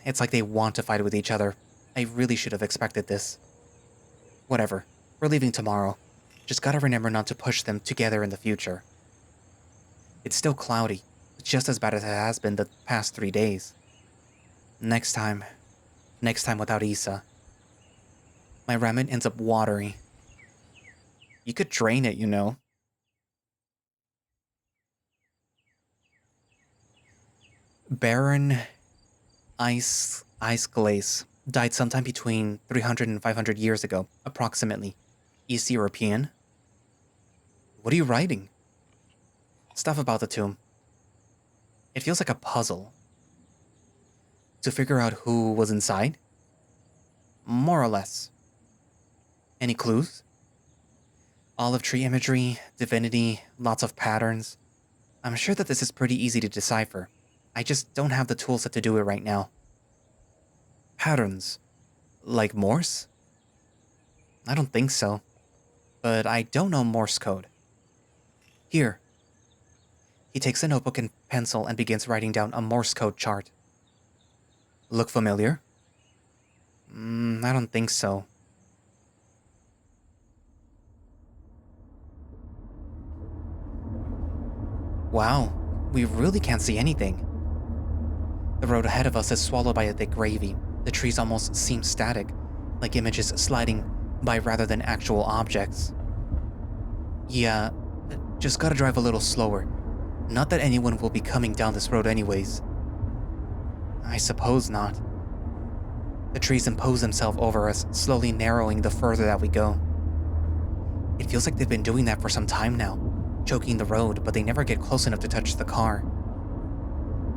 It's like they want to fight with each other. I really should have expected this. Whatever. We're leaving tomorrow. Just gotta remember not to push them together in the future. It's still cloudy, just as bad as it has been the past 3 days. Next time without Issa. My ramen ends up watery. You could drain it, you know. Baron Ice Glaze died sometime between 300 and 500 years ago, approximately. East European. What are you writing? Stuff about the tomb. It feels like a puzzle. To figure out who was inside? More or less. Any clues? Olive tree imagery, divinity, lots of patterns. I'm sure that this is pretty easy to decipher. I just don't have the toolset to do it right now. Patterns? Like Morse? I don't think so. But I don't know Morse code. Here. He takes a notebook and pencil and begins writing down a Morse code chart. Look familiar? I don't think so. Wow, we really can't see anything. The road ahead of us is swallowed by a thick gravy. The trees almost seem static, like images sliding by rather than actual objects. Yeah, just gotta drive a little slower. Not that anyone will be coming down this road anyways. I suppose not. The trees impose themselves over us, slowly narrowing the further that we go. It feels like they've been doing that for some time now, choking the road, but they never get close enough to touch the car.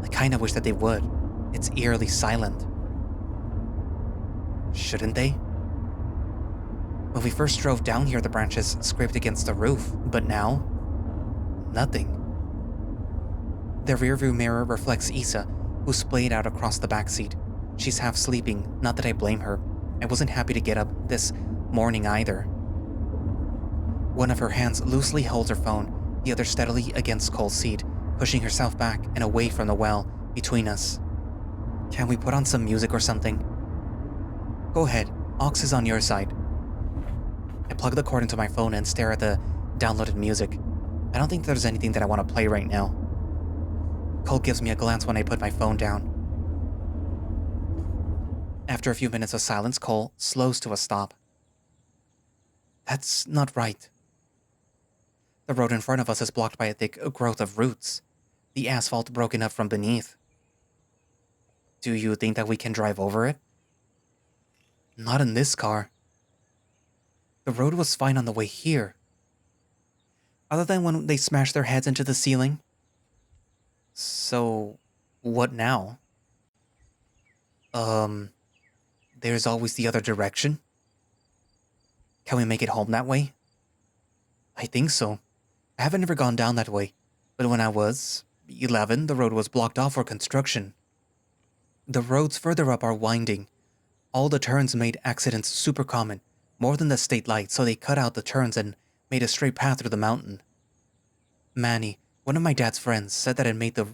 I kinda wish that they would. It's eerily silent. Shouldn't they? When we first drove down here, the branches scraped against the roof, but now, nothing. The rearview mirror reflects Issa, who's splayed out across the backseat. She's half sleeping, not that I blame her. I wasn't happy to get up this morning either. One of her hands loosely holds her phone, the other steadily against Cole's seat, pushing herself back and away from the well between us. Can we put on some music or something? Go ahead, aux is on your side. I plug the cord into my phone and stare at the downloaded music. I don't think there's anything that I want to play right now. Cole gives me a glance when I put my phone down. After a few minutes of silence, Cole slows to a stop. That's not right. The road in front of us is blocked by a thick growth of roots, the asphalt broken up from beneath. Do you think that we can drive over it? Not in this car. The road was fine on the way here. Other than when they smashed their heads into the ceiling. So, what now? There's always the other direction? Can we make it home that way? I think so. I haven't ever gone down that way, but when I was 11, the road was blocked off for construction. The roads further up are winding. All the turns made accidents super common, more than the state light, so they cut out the turns and made a straight path through the mountain. Manny, one of my dad's friends, said that it made the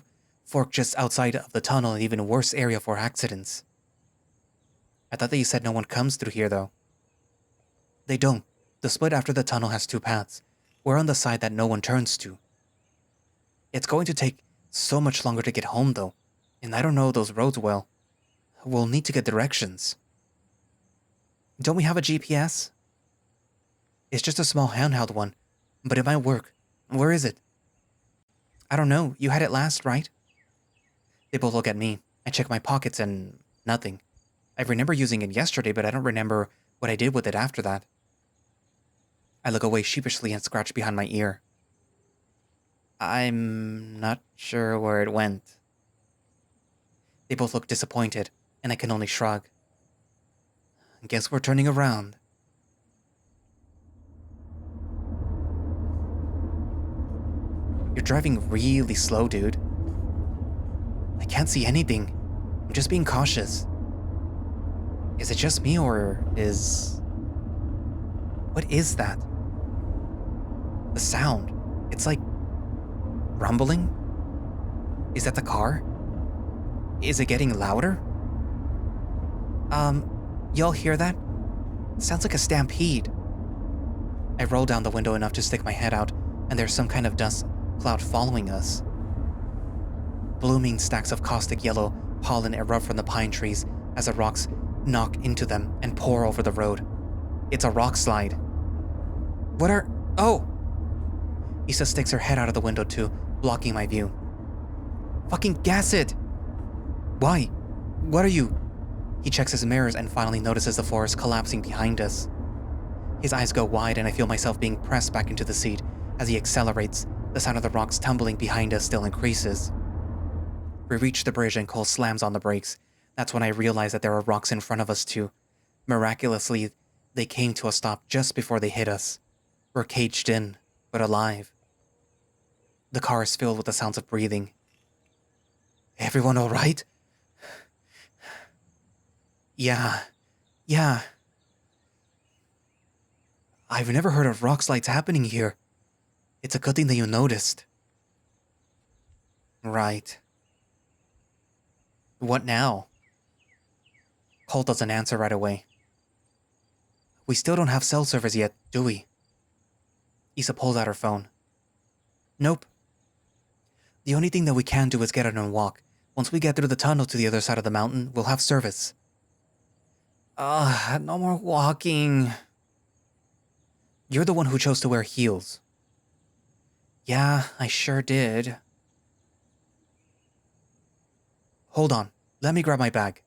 fork just outside of the tunnel an even worse area for accidents. I thought that you said no one comes through here, though. They don't. The split after the tunnel has 2 paths. We're on the side that no one turns to. It's going to take so much longer to get home, though, and I don't know those roads well. We'll need to get directions. Don't we have a GPS? It's just a small handheld one, but it might work. Where is it? I don't know. You had it last, right? They both look at me. I check my pockets and nothing. I remember using it yesterday, but I don't remember what I did with it after that. I look away sheepishly and scratch behind my ear. I'm not sure where it went. They both look disappointed, and I can only shrug. Guess we're turning around. You're driving really slow, dude. I can't see anything. I'm just being cautious. Is it just me, or is... What is that? The sound. It's like... rumbling? Is that the car? Is it getting louder? Y'all hear that? It sounds like a stampede. I roll down the window enough to stick my head out, and there's some kind of dust cloud following us. Blooming stacks of caustic yellow pollen erupt from the pine trees as the rocks knock into them and pour over the road. It's a rockslide. What are... Oh! Issa sticks her head out of the window too, blocking my view. Fucking gas it! Why? What are you? He checks his mirrors and finally notices the forest collapsing behind us. His eyes go wide and I feel myself being pressed back into the seat as he accelerates. The sound of the rocks tumbling behind us still increases. We reach the bridge and Cole slams on the brakes. That's when I realize that there are rocks in front of us too. Miraculously, they came to a stop just before they hit us. We're caged in, but alive. The car is filled with the sounds of breathing. Everyone all right? Yeah. I've never heard of rockslides happening here. It's a good thing that you noticed. Right. What now? Cole doesn't answer right away. We still don't have cell service yet, do we? Issa pulls out her phone. Nope. The only thing that we can do is get out and walk. Once we get through the tunnel to the other side of the mountain, we'll have service. No more walking. You're the one who chose to wear heels. Yeah, I sure did. Hold on, let me grab my bag.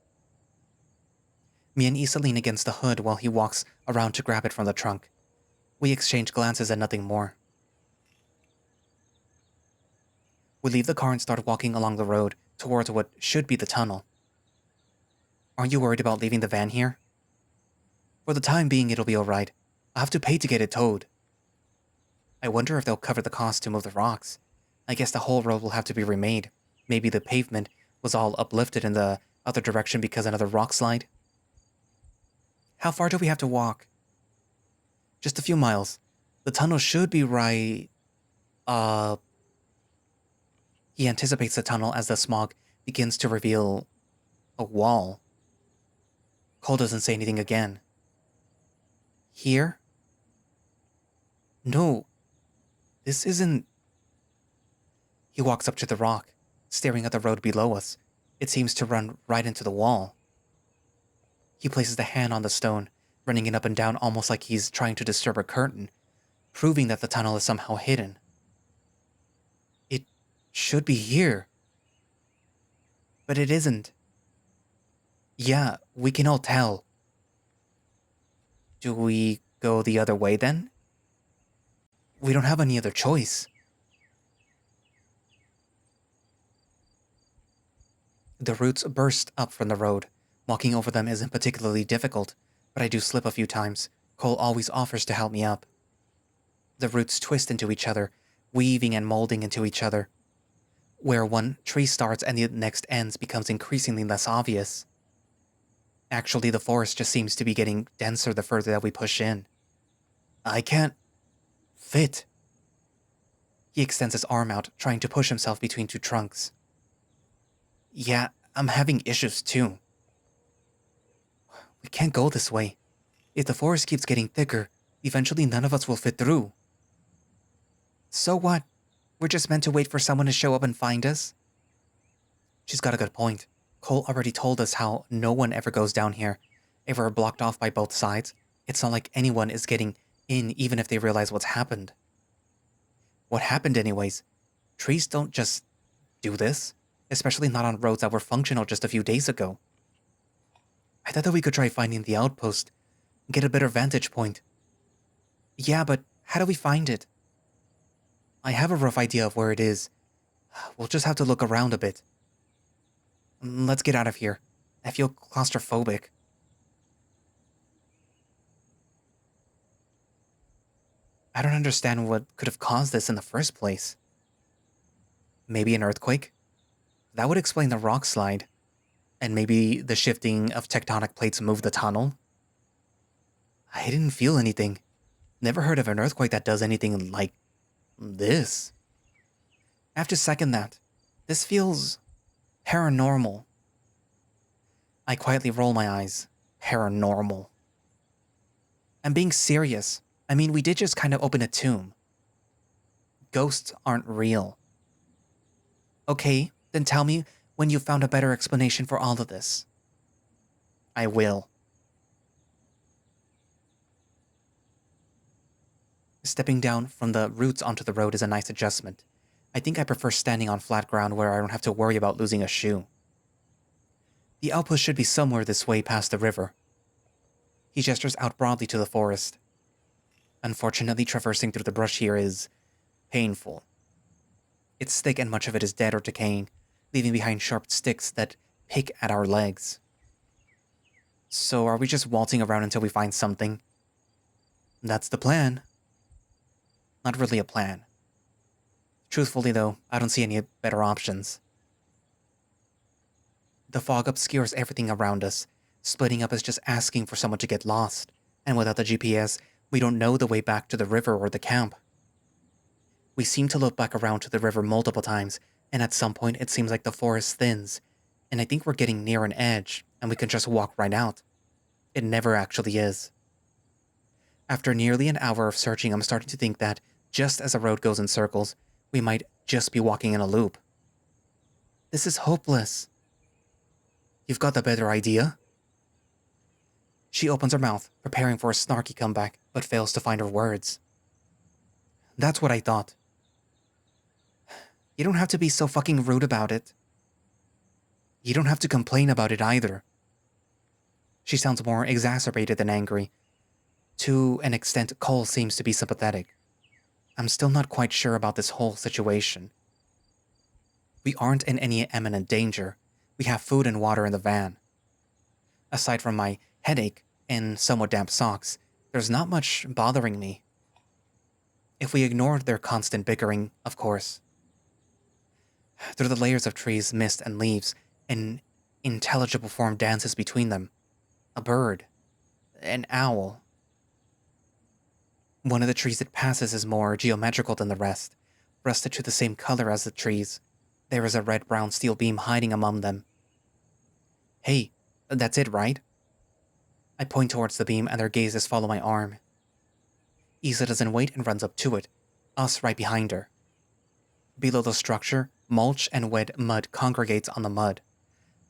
Me and Issa lean against the hood while he walks around to grab it from the trunk. We exchange glances and nothing more. We leave the car and start walking along the road towards what should be the tunnel. Aren't you worried about leaving the van here? For the time being, it'll be alright. I'll have to pay to get it towed. I wonder if they'll cover the cost to move the rocks. I guess the whole road will have to be remade. Maybe the pavement was all uplifted in the other direction because another rock slide. How far do we have to walk? Just a few miles. The tunnel should be right... He anticipates the tunnel as the smog begins to reveal a wall. Cole doesn't say anything again. Here? No. This isn't... He walks up to the rock, staring at the road below us. It seems to run right into the wall. He places the hand on the stone, running it up and down almost like he's trying to disturb a curtain, proving that the tunnel is somehow hidden. It should be here. But it isn't. Yeah, we can all tell. Do we go the other way then? We don't have any other choice. The roots burst up from the road. Walking over them isn't particularly difficult, but I do slip a few times. Cole always offers to help me up. The roots twist into each other, weaving and molding into each other. Where one tree starts and the next ends becomes increasingly less obvious. Actually, the forest just seems to be getting denser the further that we push in. I can't... fit. He extends his arm out, trying to push himself between two trunks. Yeah, I'm having issues too. We can't go this way. If the forest keeps getting thicker, eventually none of us will fit through. So what? We're just meant to wait for someone to show up and find us? She's got a good point. Cole already told us how no one ever goes down here. If we're blocked off by both sides, it's not like anyone is getting in even if they realize what's happened. What happened anyways? Trees don't just do this, especially not on roads that were functional just a few days ago. I thought that we could try finding the outpost, get a better vantage point. Yeah, but how do we find it? I have a rough idea of where it is. We'll just have to look around a bit. Let's get out of here. I feel claustrophobic. I don't understand what could have caused this in the first place. Maybe an earthquake? That would explain the rock slide. And maybe the shifting of tectonic plates moved the tunnel? I didn't feel anything. Never heard of an earthquake that does anything like this. I have to second that. This feels paranormal. I quietly roll my eyes. Paranormal. I'm being serious. I mean, we did just kind of open a tomb. Ghosts aren't real. Okay, then tell me when you found a better explanation for all of this. I will. Stepping down from the roots onto the road is a nice adjustment. I think I prefer standing on flat ground where I don't have to worry about losing a shoe. The outpost should be somewhere this way past the river. He gestures out broadly to the forest. Unfortunately, traversing through the brush here is painful. It's thick and much of it is dead or decaying, leaving behind sharp sticks that pick at our legs. So are we just waltzing around until we find something? That's the plan. Not really a plan. Truthfully though, I don't see any better options. The fog obscures everything around us. Splitting up is just asking for someone to get lost, and without the GPS, we don't know the way back to the river or the camp. We seem to look back around to the river multiple times, and at some point it seems like the forest thins, and I think we're getting near an edge, and we can just walk right out. It never actually is. After nearly an hour of searching, I'm starting to think that, just as a road goes in circles, we might just be walking in a loop. This is hopeless. You've got the better idea? She opens her mouth, preparing for a snarky comeback, but fails to find her words. That's what I thought. You don't have to be so fucking rude about it. You don't have to complain about it either. She sounds more exacerbated than angry. To an extent, Cole seems to be sympathetic. I'm still not quite sure about this whole situation. We aren't in any imminent danger. We have food and water in the van. Aside from my headache and somewhat damp socks, there's not much bothering me. If we ignored their constant bickering, of course. Through the layers of trees, mist, and leaves, an intelligible form dances between them. A bird. An owl. One of the trees it passes is more geometrical than the rest, rusted to the same color as the trees. There is a red-brown steel beam hiding among them. Hey, that's it, right? I point towards the beam and their gazes follow my arm. Isa doesn't wait and runs up to it, us right behind her. Below the structure, mulch and wet mud congregates on the mud.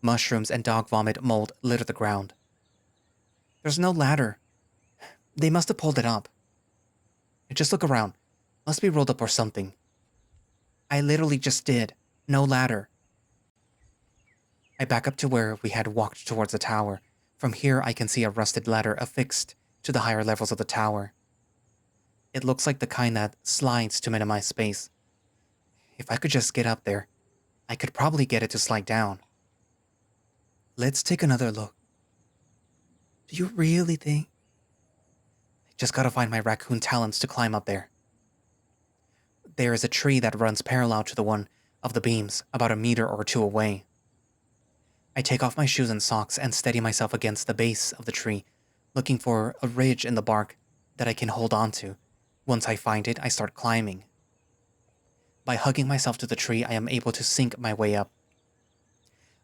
Mushrooms and dog vomit mold litter the ground. There's no ladder. They must have pulled it up. Just look around. Must be rolled up or something. I literally just did. No ladder. I back up to where we had walked towards the tower. From here I can see a rusted ladder affixed to the higher levels of the tower. It looks like the kind that slides to minimize space. If I could just get up there, I could probably get it to slide down. Let's take another look. Do you really think? I just gotta find my raccoon talons to climb up there. There is a tree that runs parallel to the one of the beams, about a meter or two away. I take off my shoes and socks and steady myself against the base of the tree, looking for a ridge in the bark that I can hold on to. Once I find it, I start climbing. By hugging myself to the tree, I am able to sink my way up.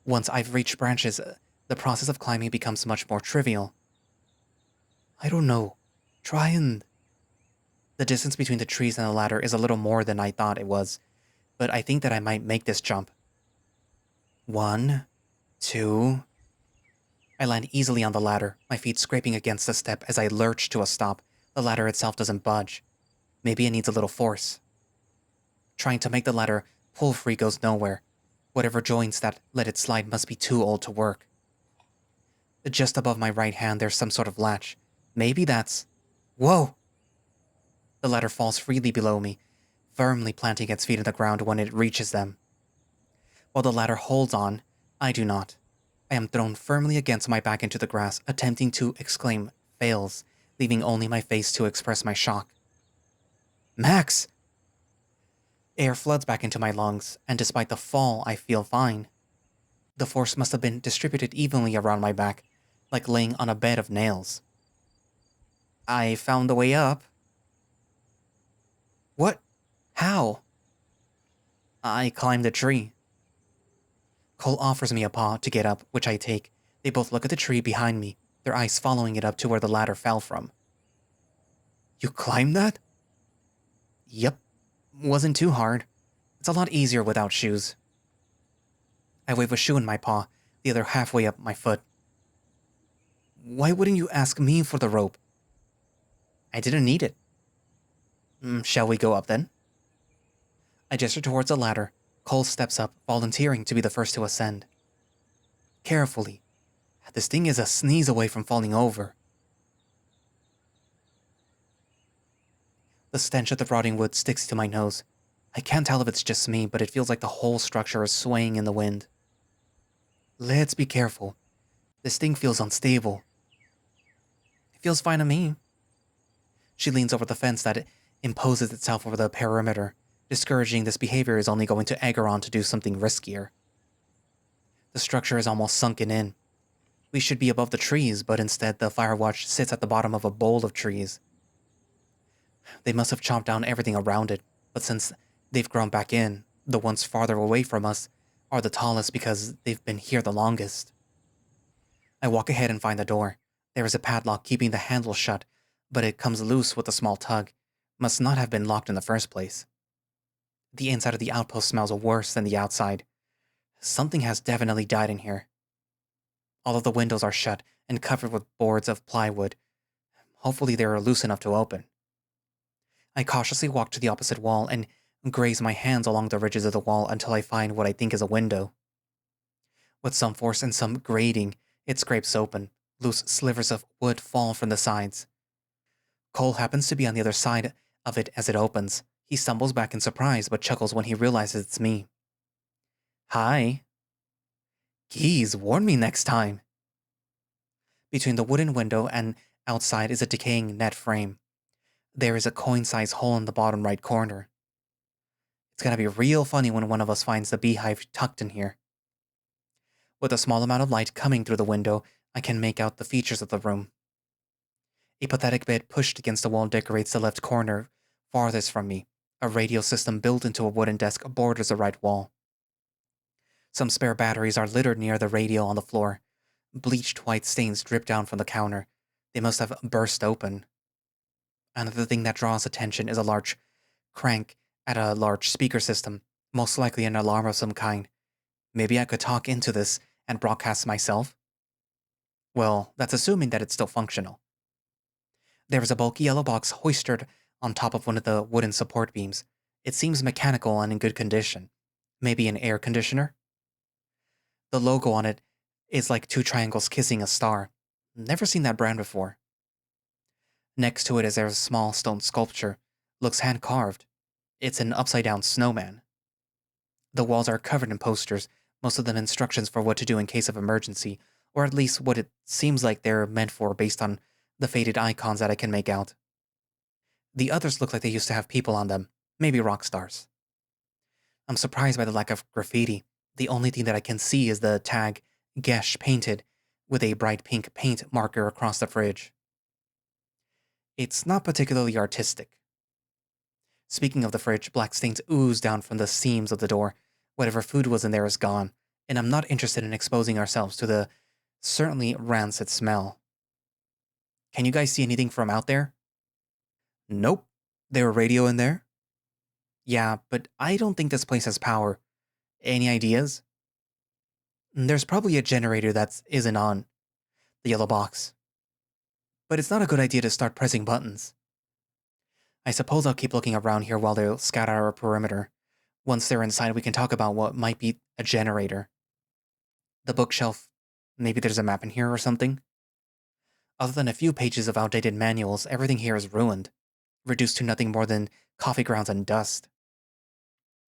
Once I've reached branches, the process of climbing becomes much more trivial. I don't know. Try and... The distance between the trees and the ladder is a little more than I thought it was, but I think that I might make this jump. 1, 2... I land easily on the ladder, my feet scraping against the step as I lurch to a stop. The ladder itself doesn't budge. Maybe it needs a little force. Trying to make the ladder pull free goes nowhere. Whatever joints that let it slide must be too old to work. Just above my right hand there's some sort of latch. Maybe that's... Whoa! The ladder falls freely below me, firmly planting its feet in the ground when it reaches them. While the ladder holds on, I do not. I am thrown firmly against my back into the grass, attempting to exclaim fails, leaving only my face to express my shock. Max! Air floods back into my lungs, and despite the fall, I feel fine. The force must have been distributed evenly around my back, like laying on a bed of nails. I found the way up. What? How? I climbed a tree. Cole offers me a paw to get up, which I take. They both look at the tree behind me, their eyes following it up to where the ladder fell from. You climbed that? Yep. Wasn't too hard. It's a lot easier without shoes. I wave a shoe in my paw, the other halfway up my foot. Why wouldn't you ask me for the rope? I didn't need it. Shall we go up then? I gesture towards the ladder. Cole steps up, volunteering to be the first to ascend. Carefully. This thing is a sneeze away from falling over. The stench of the rotting wood sticks to my nose. I can't tell if it's just me, but it feels like the whole structure is swaying in the wind. Let's be careful. This thing feels unstable. It feels fine to me. She leans over the fence that imposes itself over the perimeter. Discouraging this behavior is only going to egg her on to do something riskier. The structure is almost sunken in. We should be above the trees, but instead the Firewatch sits at the bottom of a bowl of trees. They must have chopped down everything around it, but since they've grown back in, the ones farther away from us are the tallest because they've been here the longest. I walk ahead and find the door. There is a padlock keeping the handle shut, but it comes loose with a small tug. Must not have been locked in the first place. The inside of the outpost smells worse than the outside. Something has definitely died in here. All of the windows are shut and covered with boards of plywood. Hopefully they are loose enough to open. I cautiously walk to the opposite wall and graze my hands along the ridges of the wall until I find what I think is a window. With some force and some grating, it scrapes open. Loose slivers of wood fall from the sides. Cole happens to be on the other side of it as it opens. He stumbles back in surprise but chuckles when he realizes it's me. Hi. Geez, warn me next time. Between the wooden window and outside is a decaying net frame. There is a coin-sized hole in the bottom right corner. It's gonna be real funny when one of us finds the beehive tucked in here. With a small amount of light coming through the window, I can make out the features of the room. A pathetic bed pushed against the wall decorates the left corner farthest from me. A radio system built into a wooden desk borders the right wall. Some spare batteries are littered near the radio on the floor. Bleached white stains drip down from the counter. They must have burst open. Another thing that draws attention is a large crank at a large speaker system, most likely an alarm of some kind. Maybe I could talk into this and broadcast myself? Well, that's assuming that it's still functional. There is a bulky yellow box hoisted on top of one of the wooden support beams. It seems mechanical and in good condition. Maybe an air conditioner? The logo on it is like two triangles kissing a star. Never seen that brand before. Next to it is there a small stone sculpture. Looks hand-carved. It's an upside-down snowman. The walls are covered in posters, most of them instructions for what to do in case of emergency, or at least what it seems like they're meant for based on the faded icons that I can make out. The others look like they used to have people on them, maybe rock stars. I'm surprised by the lack of graffiti. The only thing that I can see is the tag, Gesh painted, with a bright pink paint marker across the fridge. It's not particularly artistic. Speaking of the fridge, black stains ooze down from the seams of the door. Whatever food was in there is gone, and I'm not interested in exposing ourselves to the certainly rancid smell. Can you guys see anything from out there? Nope. There a radio in there? Yeah, but I don't think this place has power. Any ideas? There's probably a generator that isn't on. The yellow box. But it's not a good idea to start pressing buttons. I suppose I'll keep looking around here while they'll scout our perimeter. Once they're inside, we can talk about what might be a generator. The bookshelf. Maybe there's a map in here or something? Other than a few pages of outdated manuals, everything here is ruined, reduced to nothing more than coffee grounds and dust.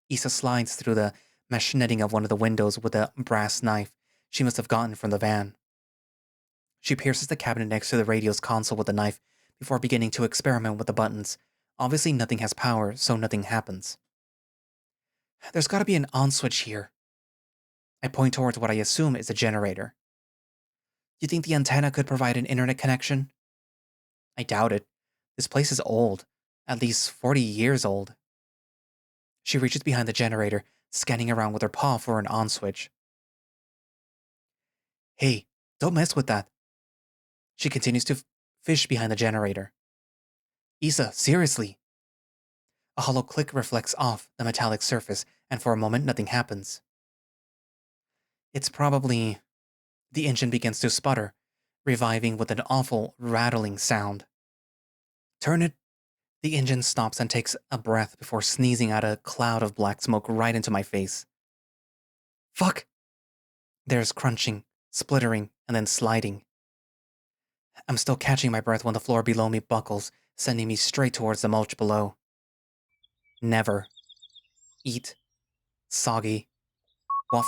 Issa slides through the mesh netting of one of the windows with a brass knife she must have gotten from the van. She pierces the cabinet next to the radio's console with the knife before beginning to experiment with the buttons. Obviously nothing has power, so nothing happens. There's gotta be an on switch here. I point towards what I assume is a generator. Do you think the antenna could provide an internet connection? I doubt it. This place is old. At least 40 years old. She reaches behind the generator, scanning around with her paw for an on switch. Hey, don't mess with that. She continues to fish behind the generator. Isa, seriously. A hollow click reflects off the metallic surface, and for a moment nothing happens. It's probably... The engine begins to sputter, reviving with an awful rattling sound. Turn it. The engine stops and takes a breath before sneezing out a cloud of black smoke right into my face. Fuck! There's crunching, splittering, and then sliding. I'm still catching my breath when the floor below me buckles, sending me straight towards the mulch below. Never. Eat. Soggy. What?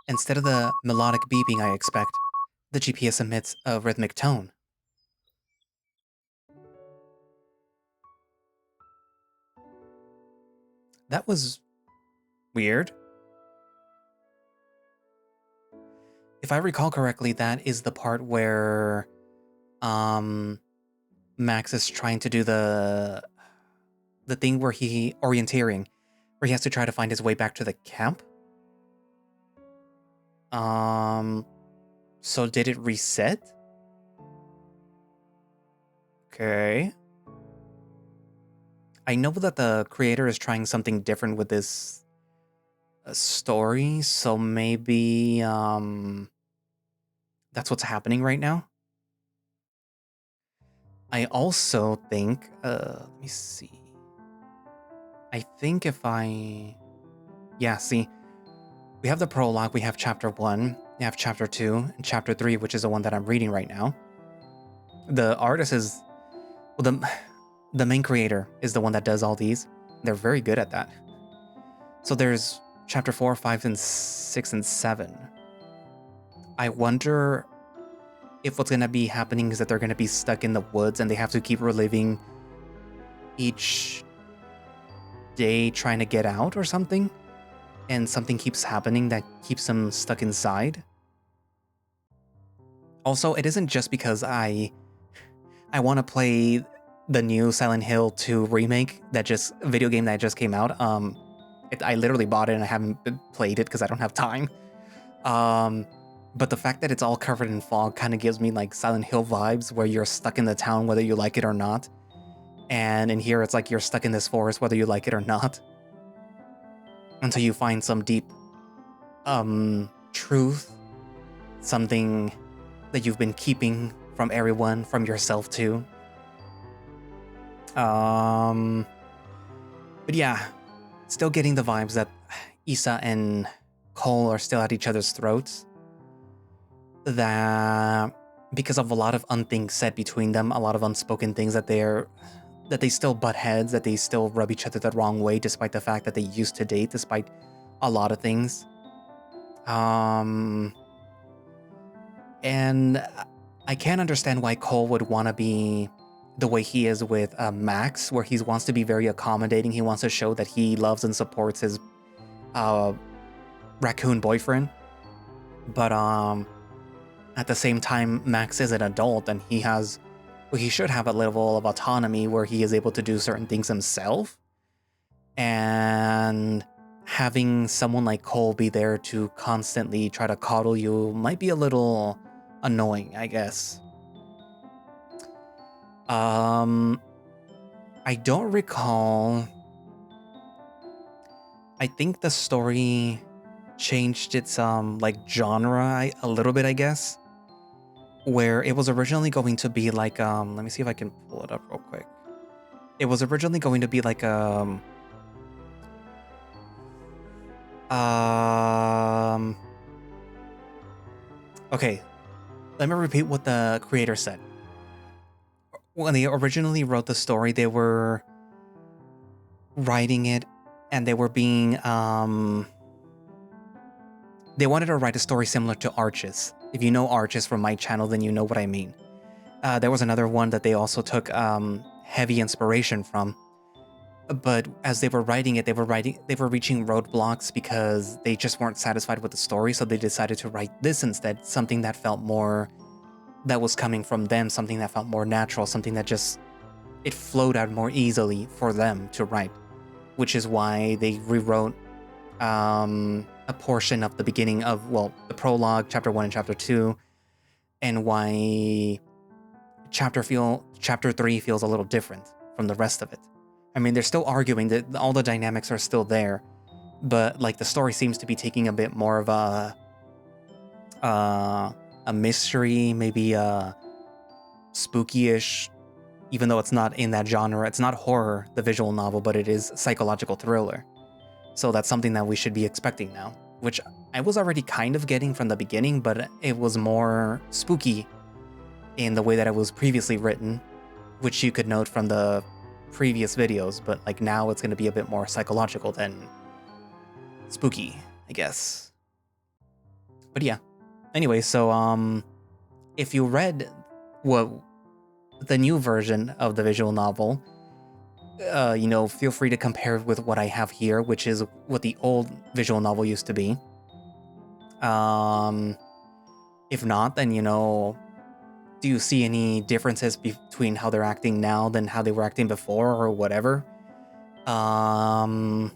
Instead of the melodic beeping I expect, the GPS emits a rhythmic tone. That was... weird. If I recall correctly, that is the part where... Max is trying to do the thing where orienteering, where he has to try to find his way back to the camp. So did it reset? Okay. I know that the creator is trying something different with this story, so maybe, that's what's happening right now. I also think, let me see. I think if I... Yeah, see. We have the prologue, we have chapter 1, we have chapter 2, and chapter 3, which is the one that I'm reading right now. The artist is... Well, the main creator is the one that does all these. They're very good at that. So there's chapter 4, 5, and 6, and 7. I wonder if what's going to be happening is that they're going to be stuck in the woods and they have to keep reliving each day trying to get out or something. And something keeps happening that keeps them stuck inside. Also, it isn't just because I want to play the new Silent Hill 2 remake, video game that just came out. I literally bought it and I haven't played it because I don't have time. But the fact that it's all covered in fog kind of gives me like Silent Hill vibes, where you're stuck in the town whether you like it or not. And in here, it's like you're stuck in this forest whether you like it or not. Until you find some deep truth, something that you've been keeping from everyone, from yourself too. But yeah, still getting the vibes that Isa and Cole are still at each other's throats. That because of a lot of unthings said between them, a lot of unspoken things, that they still butt heads, that they still rub each other the wrong way, despite the fact that they used to date, despite a lot of things. And I can't understand why Cole would want to be the way he is with Max, where he wants to be very accommodating. He wants to show that he loves and supports his raccoon boyfriend. But at the same time, Max is an adult and he should have a level of autonomy where he is able to do certain things himself. And having someone like Cole be there to constantly try to coddle you might be a little annoying, I guess. I don't recall. I think the story changed its genre a little bit, I guess. Where it was originally going to be like let me see if I can pull it up real quick. It was originally going to be like okay, let me repeat what the creator said. When they originally wrote the story, they were writing it and they were being they wanted to write a story similar to Arches. If you know Arches from my channel, then you know what I mean. There was another one that they also took heavy inspiration from. But as they were writing it, they were reaching roadblocks because they just weren't satisfied with the story, so they decided to write this instead, something that felt more, that was coming from them, something that felt more natural, something that just, it flowed out more easily for them to write, which is why they rewrote a portion of the beginning of, well, the prologue, chapter 1 and chapter 2, and why chapter 3 feels a little different from the rest of it. I mean, they're still arguing that all the dynamics are still there, but like the story seems to be taking a bit more of a mystery, maybe a spooky-ish, even though it's not in that genre. It's not horror, the visual novel, but it is psychological thriller. So that's something that we should be expecting now, which I was already kind of getting from the beginning, but it was more spooky in the way that it was previously written, which you could note from the previous videos, but like now it's going to be a bit more psychological than spooky, I guess. But yeah. Anyway, so if you read the new version of the visual novel, feel free to compare it with what I have here, which is what the old visual novel used to be. If not, then, do you see any differences between how they're acting now than how they were acting before, or whatever? I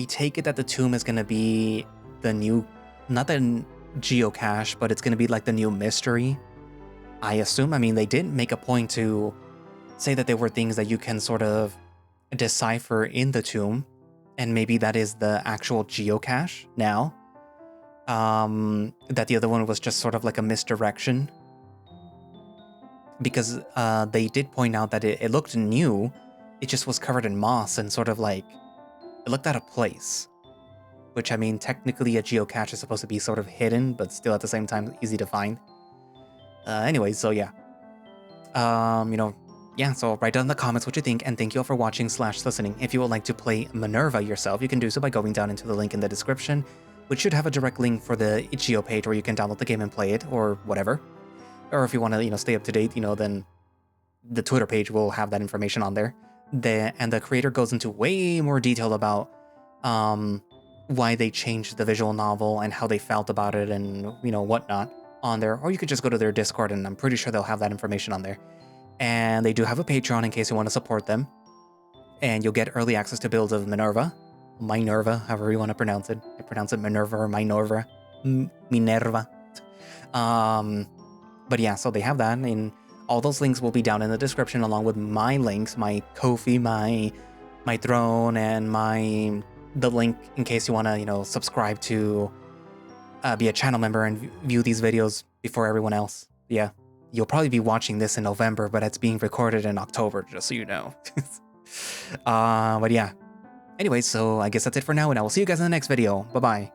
take it that the tomb is going to be the new, not the geocache, but it's going to be like the new mystery, I assume. I mean, they did make a point to say that there were things that you can sort of decipher in the tomb, and maybe that is the actual geocache now. That the other one was just sort of like a misdirection, because they did point out that it looked new, it just was covered in moss and sort of like, it looked out of place, which, I mean, technically a geocache is supposed to be sort of hidden, but still at the same time easy to find. Anyway, so yeah. So write down in the comments what you think, and thank you all for watching / listening. If you would like to play Minerva yourself, you can do so by going down into the link in the description, which should have a direct link for the itch.io page where you can download the game and play it, or whatever. Or if you want to, stay up to date, then the Twitter page will have that information on there. And the creator goes into way more detail about why they changed the visual novel and how they felt about it and, whatnot on there. Or you could just go to their Discord, and I'm pretty sure they'll have that information on there. And they do have a Patreon in case you want to support them. And you'll get early access to builds of Minerva, however you want to pronounce it. I pronounce it Minerva or Minerva. Minerva. But yeah, so they have that, and all those links will be down in the description, along with my links, my Ko-fi, my Throne, and the link in case you want to, subscribe to be a channel member and view these videos before everyone else. Yeah, you'll probably be watching this in November, but it's being recorded in October, just so you know. But yeah. Anyway, so I guess that's it for now, and I will see you guys in the next video. Bye-bye.